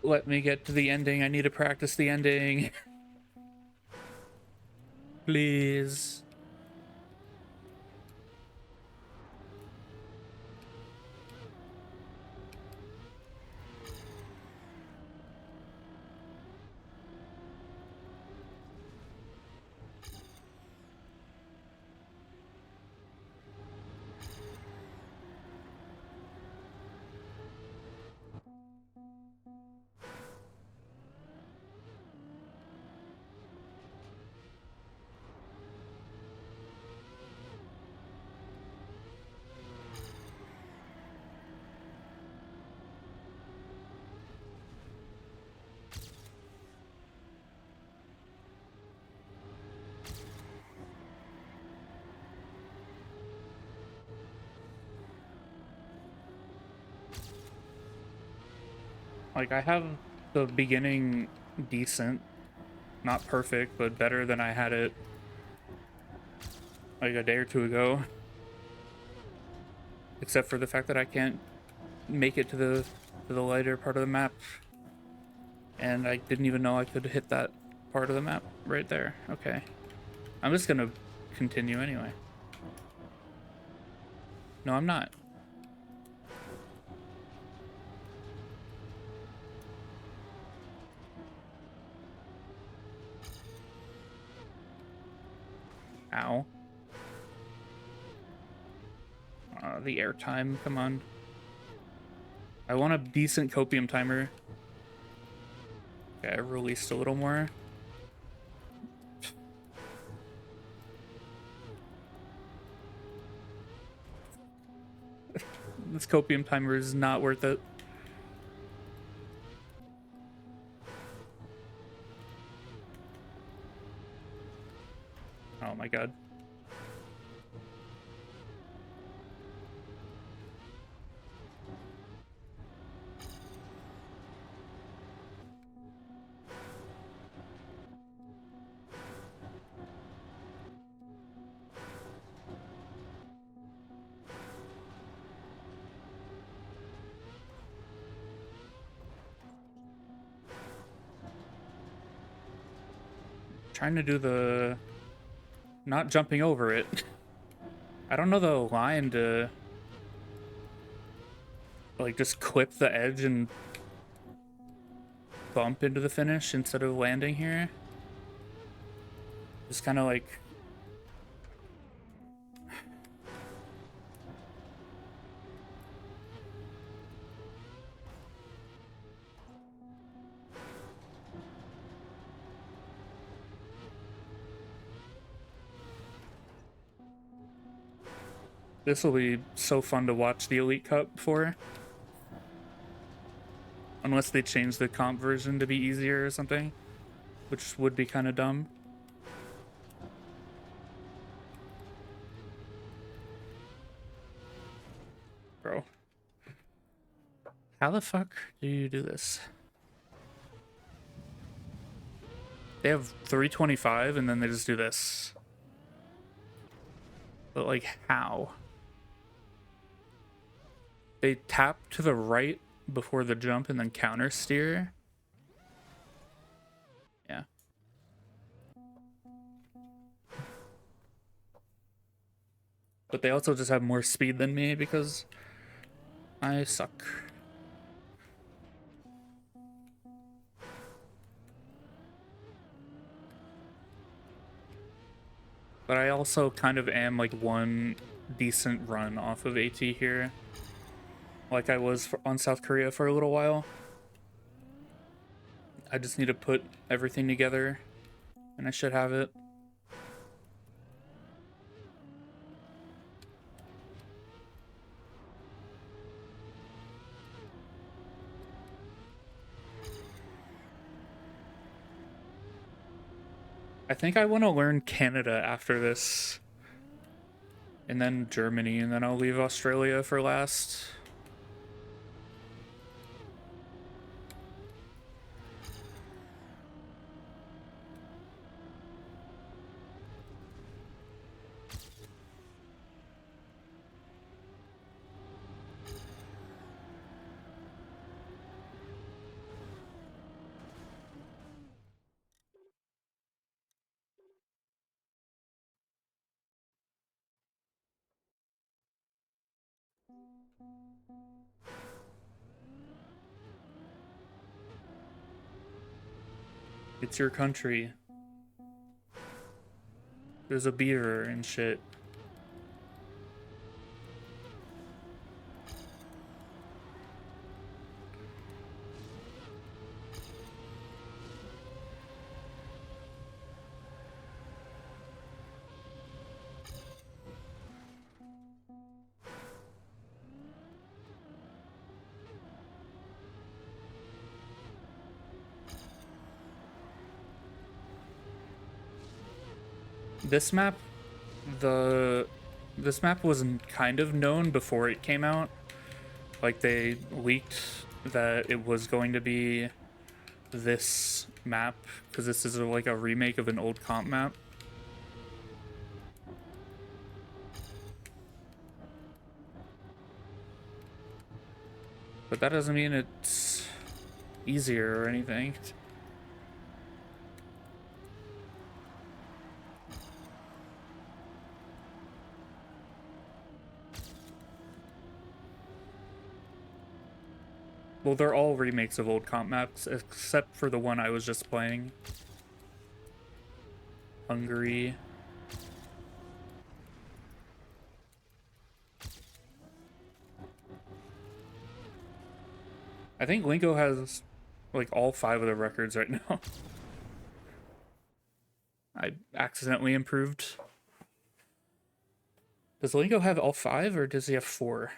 Speaker 1: Let me get to the ending. I need to practice the ending. Please. Like, I have the beginning decent. Not perfect, but better than I had it like a day or two ago. Except for the fact that I can't make it to the lighter part of the map. And I didn't even know I could hit that part of the map right there. Okay. I'm just gonna continue anyway. No, I'm not. Ow. The airtime, come on. I want a decent copium timer. Okay, I released a little more. This copium timer is not worth it. Oh my god. Trying to do the... not jumping over it. I don't know the line to... like, just clip the edge and bump into the finish instead of landing here. Just kind of like... This will be so fun to watch the Elite Cup for. Unless they change the comp version to be easier or something. Which would be kind of dumb. Bro. How the fuck do you do this? They have 325 and then they just do this. But like, how? They tap to the right before the jump and then counter steer. Yeah. But they also just have more speed than me because I suck. But I also kind of am like one decent run off of AT here. Like I was on South Korea for a little while. I just need to put everything together and I should have it. I think I want to learn Canada after this. And then Germany, and then I'll leave Australia for last. It's your country. There's a beer and shit. This map, this map was kind of known before it came out. Like they leaked that it was going to be this map, because this is like a remake of an old comp map. But that doesn't mean it's easier or anything. Well, they're all remakes of old comp maps, except for the one I was just playing. Hungary. I think Lingo has like all 5 of the records right now. I accidentally improved. Does Lingo have all 5 or does he have 4?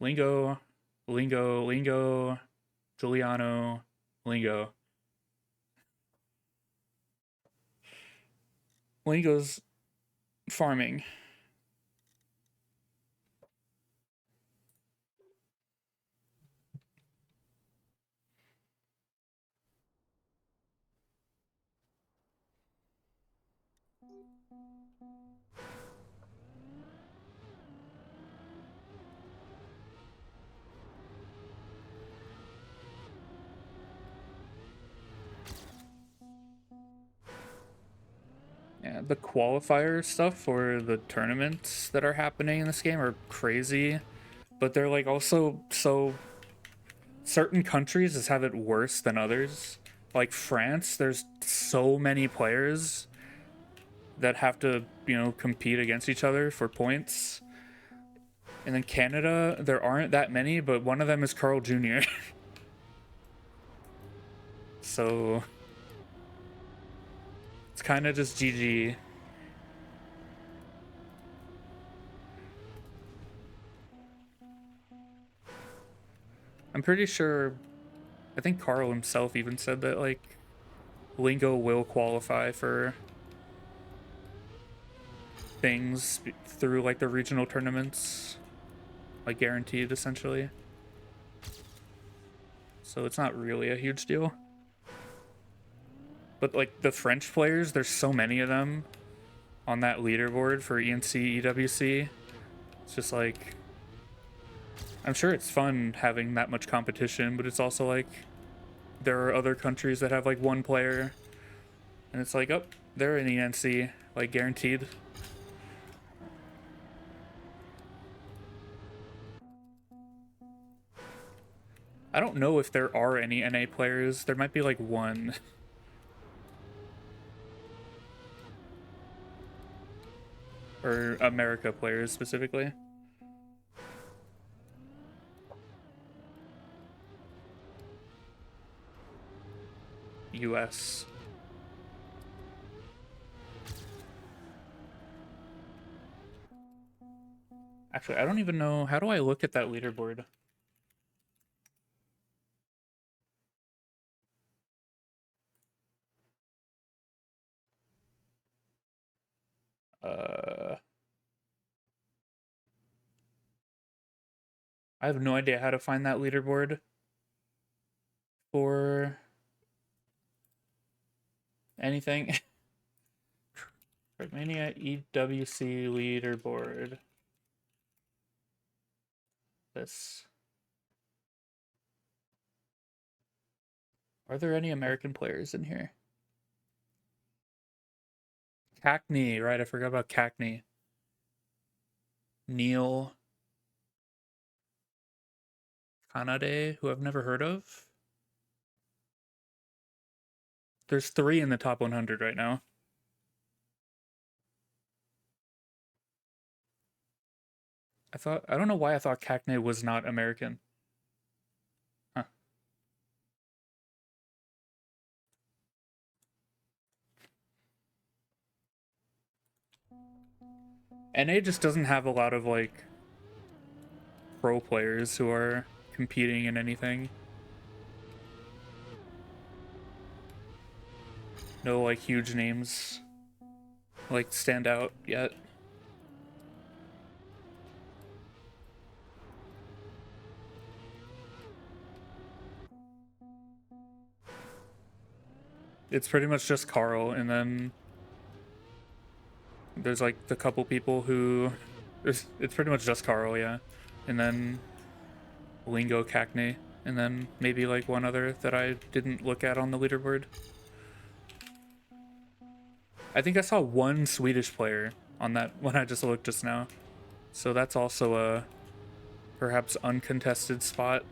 Speaker 1: Lingo, Giuliano, Lingo. Lingo's farming. Yeah, the qualifier stuff for the tournaments that are happening in this game are crazy, but they're like also so certain countries just have it worse than others. Like France, there's so many players that have to, compete against each other for points. And then Canada, there aren't that many, but one of them is Carl Jr. So it's kind of just GG. I'm pretty sure, I think Carl himself even said that, like, Lingo will qualify for things through, like, the regional tournaments. Like, guaranteed, essentially. So it's not really a huge deal. But, like, the French players, there's so many of them on that leaderboard for ENC, EWC. It's just, like, I'm sure it's fun having that much competition, but it's also, like, there are other countries that have, like, one player. And it's like, oh, they're in ENC, like, guaranteed. I don't know if there are any NA players. There might be, like, one. Or America players, specifically. US. Actually, I don't even know. How do I look at that leaderboard? I have no idea how to find that leaderboard for anything. Trackmania EWC leaderboard. This. Are there any American players in here? Cackney, right? I forgot about Cackney. Neil Kanade, who I've never heard of. There's 3 in the top 100 right now. I don't know why I thought Cackney was not American. Huh. NA just doesn't have a lot of, like, pro players who are competing in anything. No, like, huge names, like, stand out yet. It's pretty much just Carl, and then there's like the couple people who it's pretty much just Carl, yeah. And then Lingo Cackney, and then maybe like one other that I didn't look at on the leaderboard. I think I saw one Swedish player on that when I just looked just now. So that's also a perhaps uncontested spot.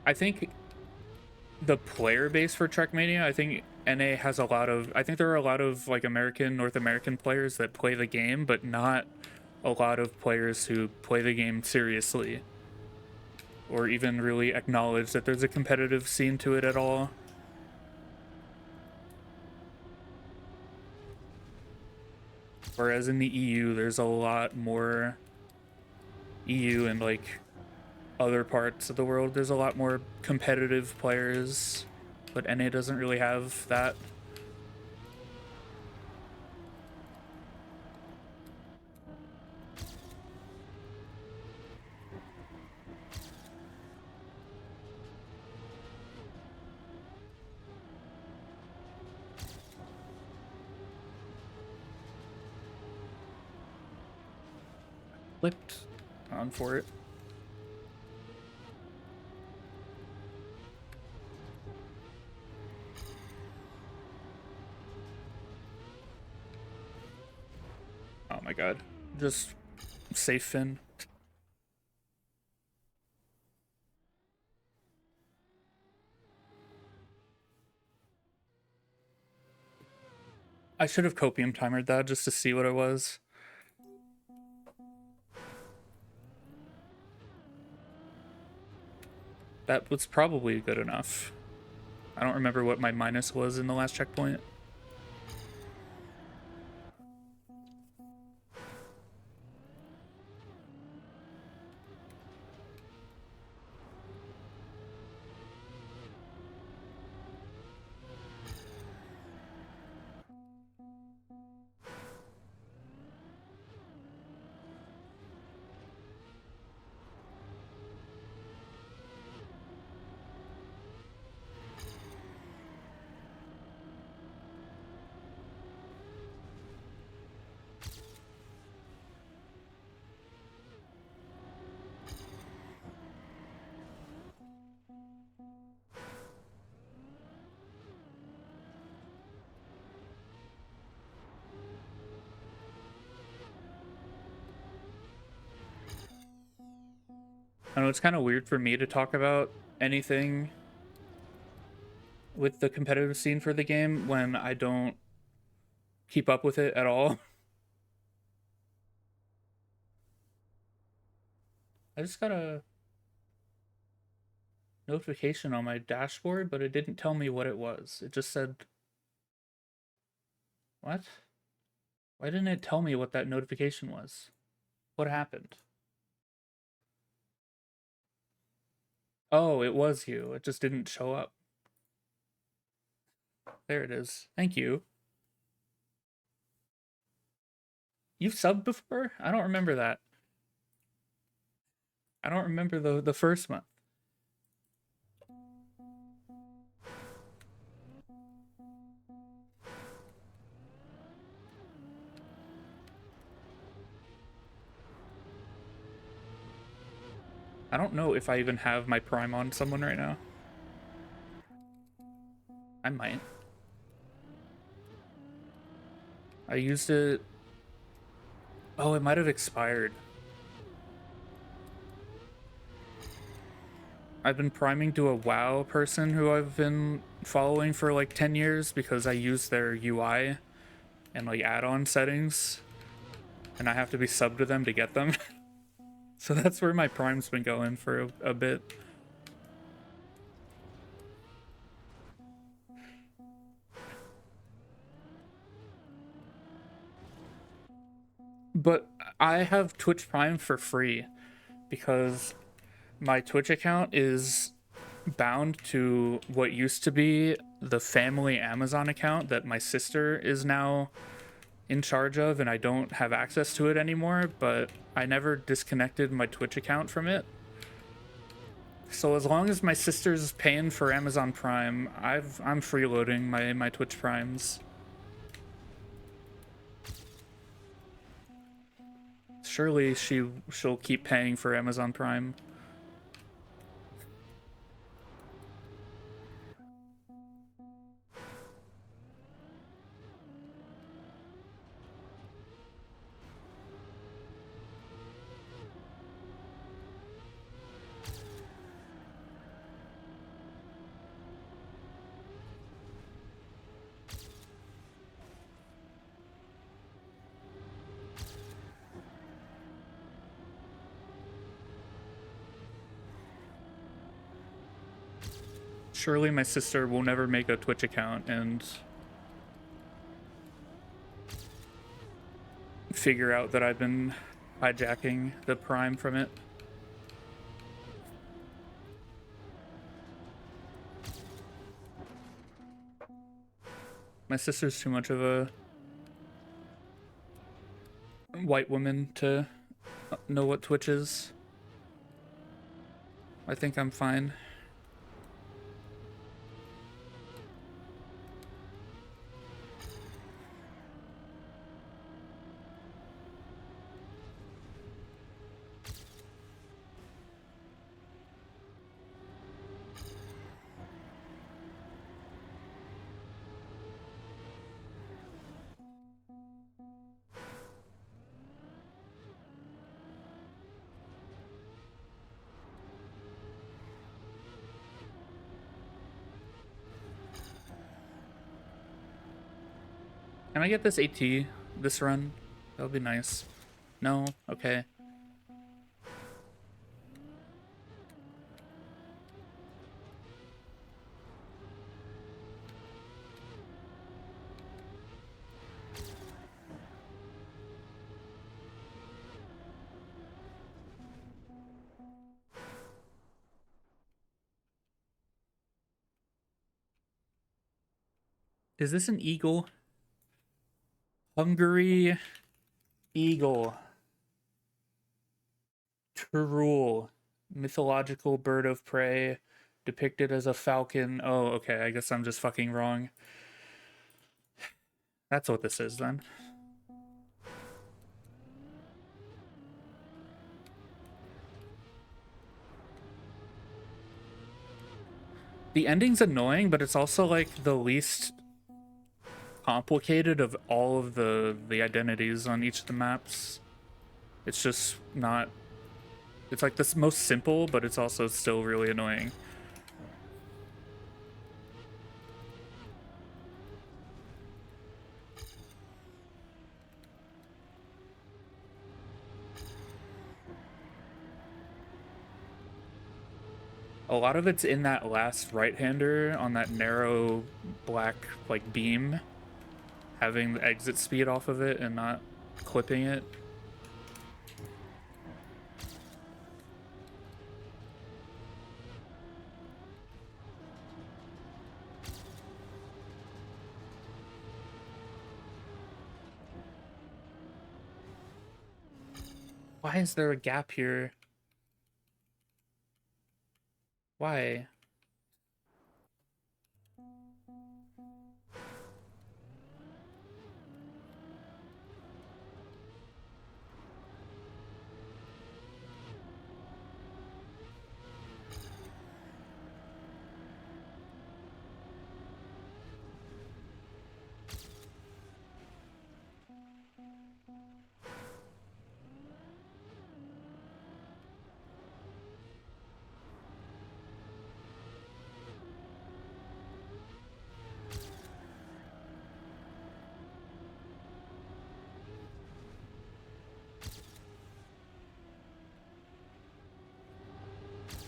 Speaker 1: I think the player base for Trackmania, I think NA has a lot of, I think there are a lot of like North American players that play the game, but not a lot of players who play the game seriously or even really acknowledge that there's a competitive scene to it at all. Whereas in the EU, there's a lot more EU and like other parts of the world, there's a lot more competitive players, but NA doesn't really have that. Clicked on for it. Oh my god. Just safe Finn. I should have copium timered that just to see what it was. That was probably good enough. I don't remember what my minus was in the last checkpoint. I know it's kind of weird for me to talk about anything with the competitive scene for the game when I don't keep up with it at all. I just got a notification on my dashboard, but it didn't tell me what it was. It just said, what? Why didn't it tell me what that notification was? What happened? Oh, it was you. It just didn't show up. There it is. Thank you. You've subbed before? I don't remember that. I don't remember the first month. I don't know if I even have my Prime on someone right now. I might. I used it. Oh, it might have expired. I've been priming to a WoW person who I've been following for like 10 years because I use their UI and like add-on settings, and I have to be subbed to them to get them. So that's where my prime's been going for a bit. But I have Twitch Prime for free because my Twitch account is bound to what used to be the family Amazon account that my sister is now in charge of, and I don't have access to it anymore, but I never disconnected my Twitch account from it. So as long as my sister's paying for Amazon Prime, I'm freeloading my Twitch Primes. Surely she'll keep paying for Amazon Prime. Surely my sister will never make a Twitch account and figure out that I've been hijacking the Prime from it. My sister's too much of a white woman to know what Twitch is. I think I'm fine. Can I get this AT this run? That would be nice. No? Okay. Is this an eagle? Hungary eagle. True. Mythological bird of prey. Depicted as a falcon. Oh, okay. I guess I'm just fucking wrong. That's what this is then. The ending's annoying, but it's also like the least complicated of all of the identities on each of the maps. It's just not... It's like the most simple, but it's also still really annoying. A lot of it's in that last right-hander on that narrow black like beam, having the exit speed off of it and not clipping it. Why is there a gap here? Why?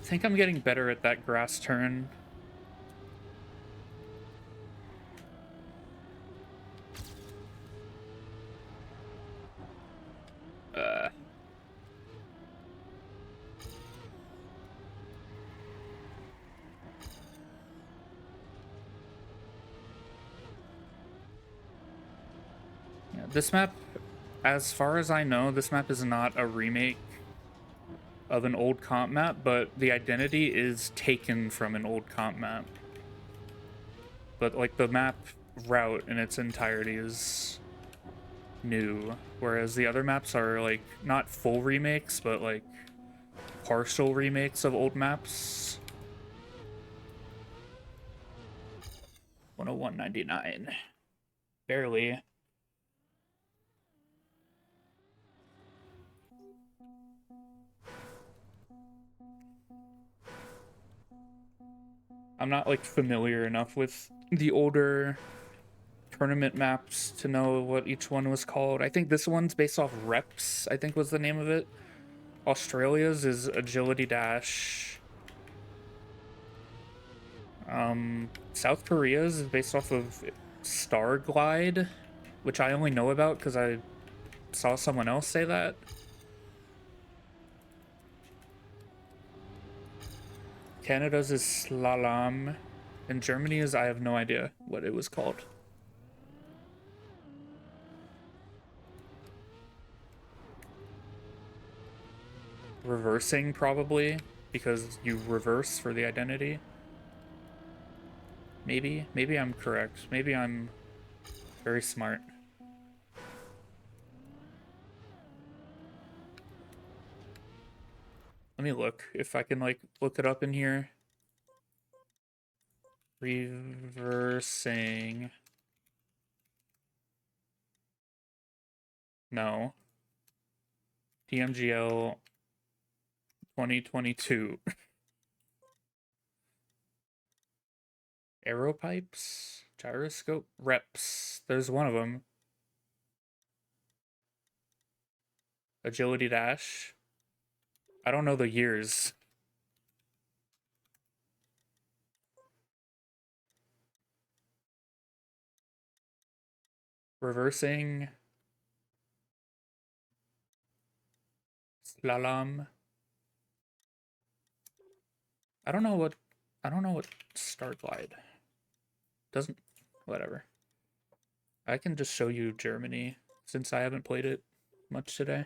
Speaker 1: I think I'm getting better at that grass turn. This map, as far as I know, this map is not a remake of an old comp map, but the identity is taken from an old comp map. But like the map route in its entirety is new, whereas the other maps are like not full remakes, but like partial remakes of old maps. 101.99. Barely. I'm not like familiar enough with the older tournament maps to know what each one was called. I think this one's based off Reps, I think was the name of it. Australia's is Agility Dash. South Korea's is based off of Star Glide, which I only know about because I saw someone else say that. Canada's is Slalom, and Germany's I have no idea what it was called. Reversing, probably, because you reverse for the identity. Maybe I'm correct. Maybe I'm very smart. Let me look if I can like look it up in here. Reversing. No. DMGL 2022. Arrow pipes? Gyroscope? Reps. There's one of them. Agility Dash. I don't know the years. Reversing. Slalom. I don't know what Star Glide. Doesn't whatever. I can just show you Germany since I haven't played it much today.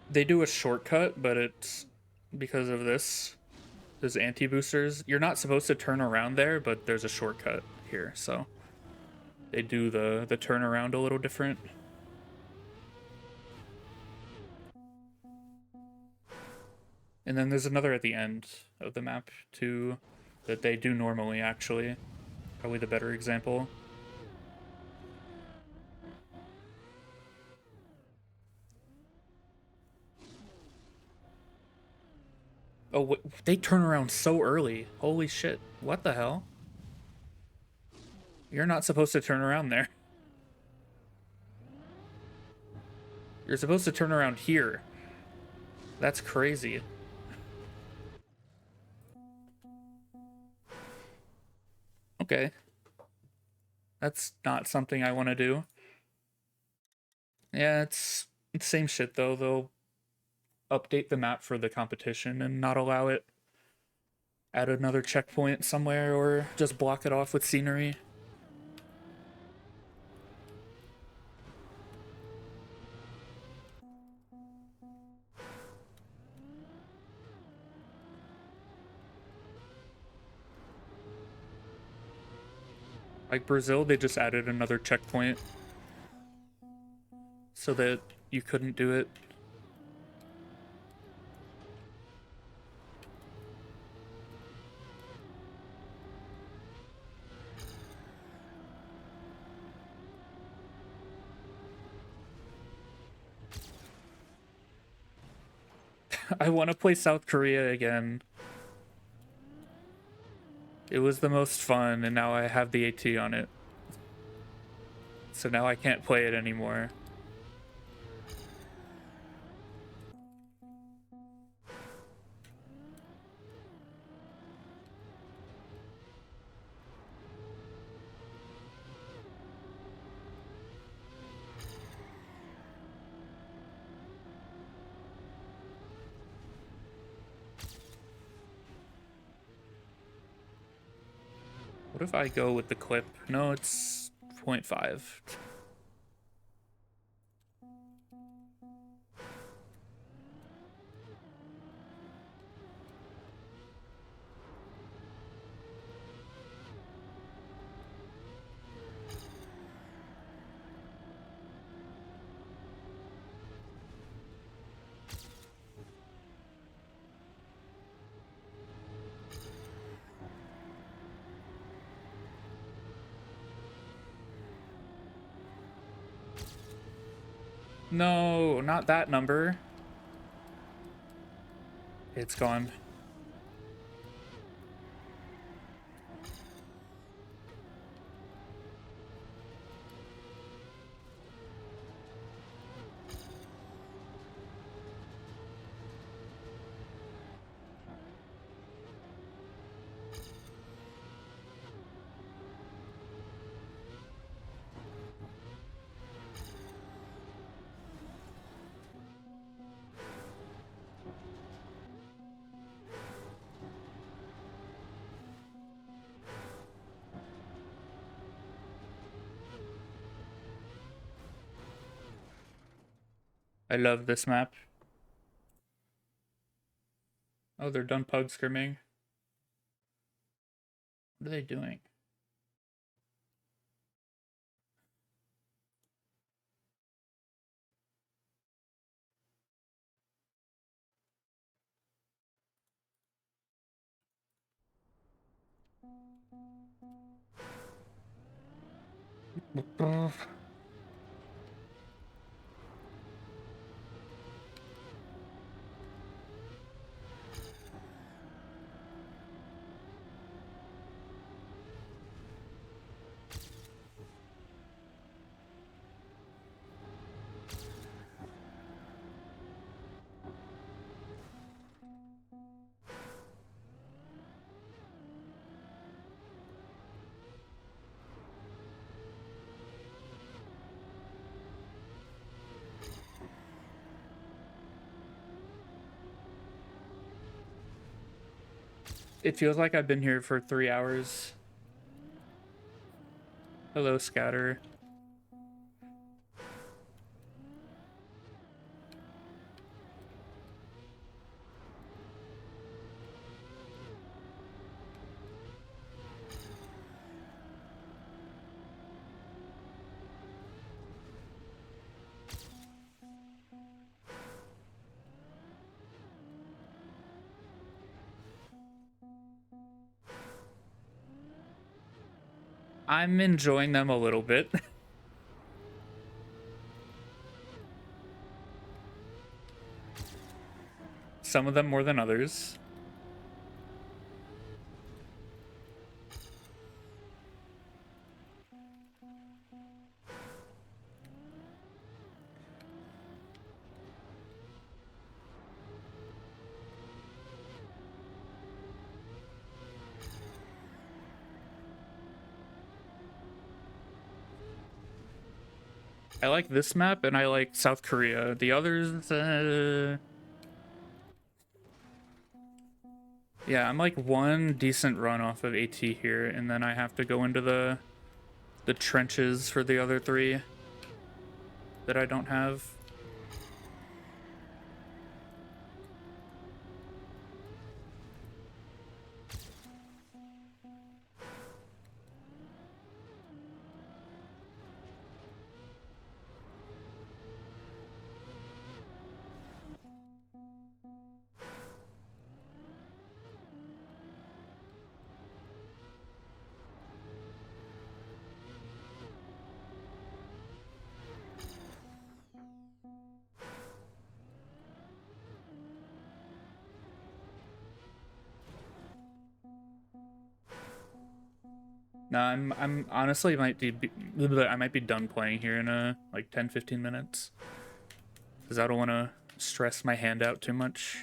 Speaker 1: They do a shortcut, but it's because of this. There's anti-boosters. You're not supposed to turn around there, but there's a shortcut here, so they do the turnaround a little different. And then there's another at the end of the map too that they do normally, actually. Probably the better example. Oh, they turn around so early. Holy shit. What the hell? You're not supposed to turn around there. You're supposed to turn around here. That's crazy. Okay. That's not something I want to do. Yeah, it's same shit though. They'll update the map for the competition and not allow it. Add another checkpoint somewhere or just block it off with scenery. Like Brazil, they just added another checkpoint so that you couldn't do it. I want to play South Korea again. It was the most fun, and now I have the AT on it. So now I can't play it anymore. What if I go with the clip? No, it's 0.5. No, not that number. It's gone. I love this map. Oh, they're done pug scrimming. What are they doing? It feels like I've been here for 3 hours. Hello, Scatter. I'm enjoying them a little bit. Some of them more than others. I like this map and I like South Korea. The others, yeah, I'm like one decent run off of AT here, and then I have to go into the trenches for the other 3 that I don't have. No, I'm honestly I might be done playing here in like 10-15 minutes. Cuz I don't want to stress my hand out too much.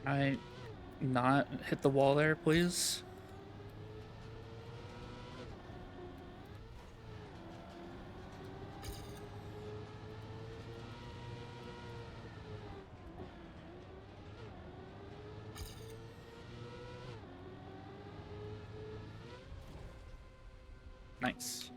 Speaker 1: Can I not hit the wall there, please? Nice.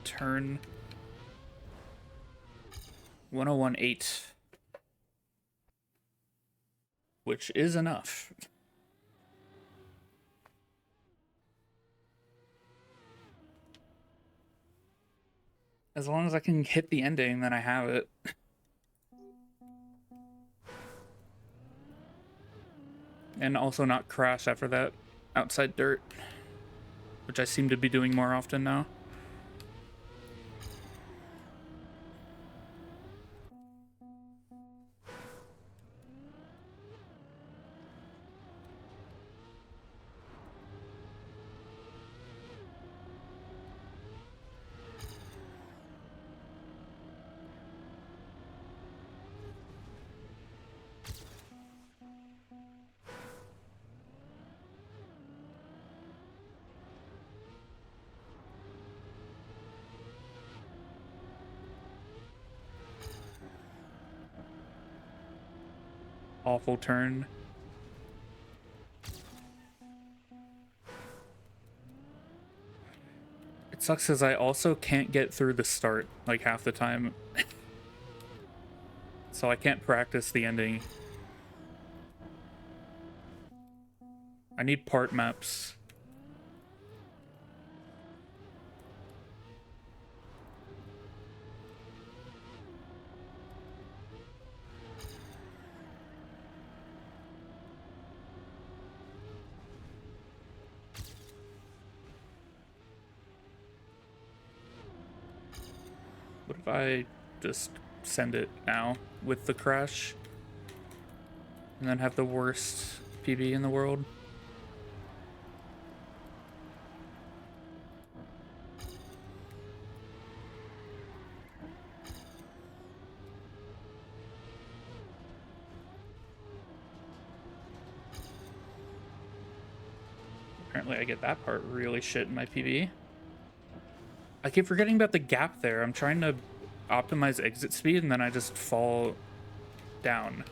Speaker 1: Turn 1018, which is enough. As long as I can hit the ending, then I have it. And also not crash after that outside dirt, which I seem to be doing more often now. Awful turn. It sucks because I also can't get through the start like half the time. So I can't practice the ending. I need part maps. What if I just send it now with the crash and then have the worst PB in the world? Apparently I get that part really shit in my PB. I keep forgetting about the gap there. I'm trying to optimize exit speed and then I just fall down.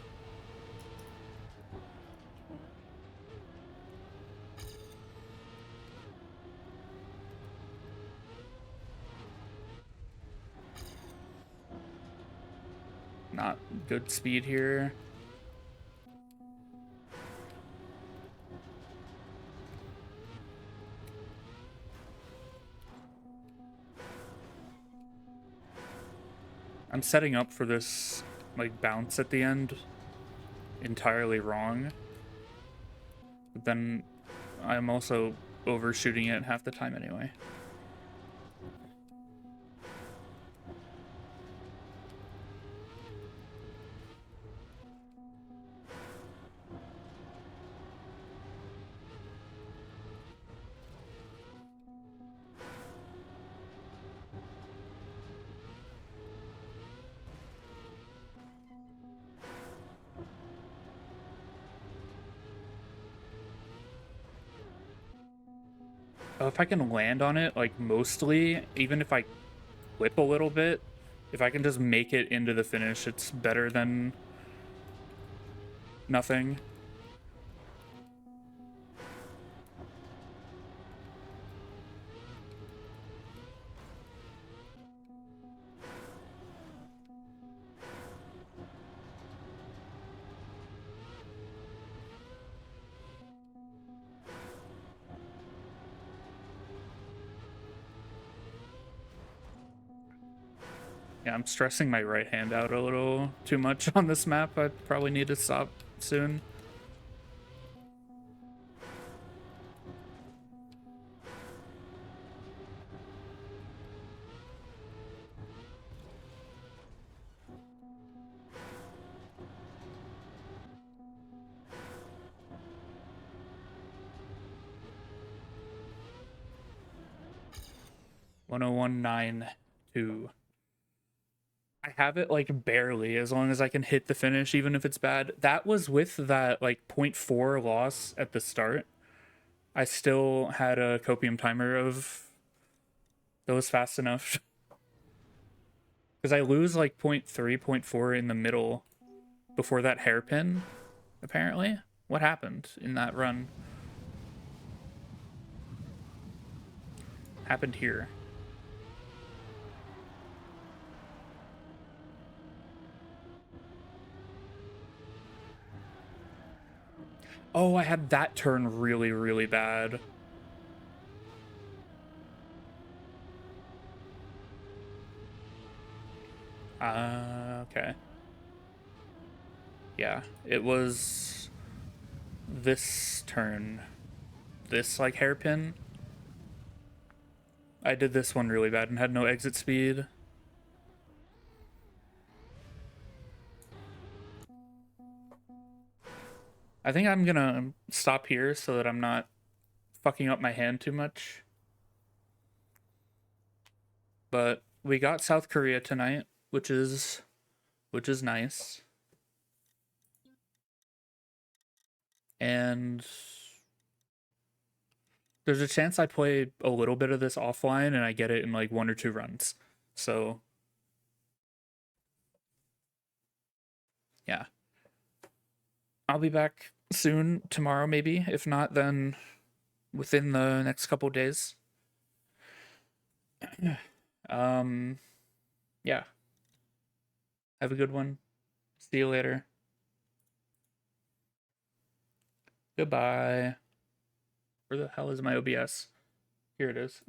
Speaker 1: Not good speed here. I'm setting up for this like bounce at the end entirely wrong. But then I'm also overshooting it half the time anyway. Oh, if I can land on it, like mostly, even if I whip a little bit, if I can just make it into the finish, it's better than nothing. Yeah, I'm stressing my right hand out a little too much on this map. I probably need to stop soon. 101.92. I have it like barely, as long as I can hit the finish, even if it's bad. That was with that like .4 loss at the start. I still had a copium timer of that was fast enough. Because I lose like .3, .4 in the middle before that hairpin, apparently. What happened in that run? Happened here. Oh, I had that turn really, really bad. Okay. Yeah, it was this turn. This, like, hairpin. I did this one really bad and had no exit speed. I think I'm gonna stop here so that I'm not fucking up my hand too much. But we got South Korea tonight, which is nice. And there's a chance I play a little bit of this offline and I get it in like 1 or 2 runs. So yeah. I'll be back soon, tomorrow maybe. If not, then within the next couple days. um yeah. Have a good one. See you later. Goodbye. Where the hell is my OBS? Here it is.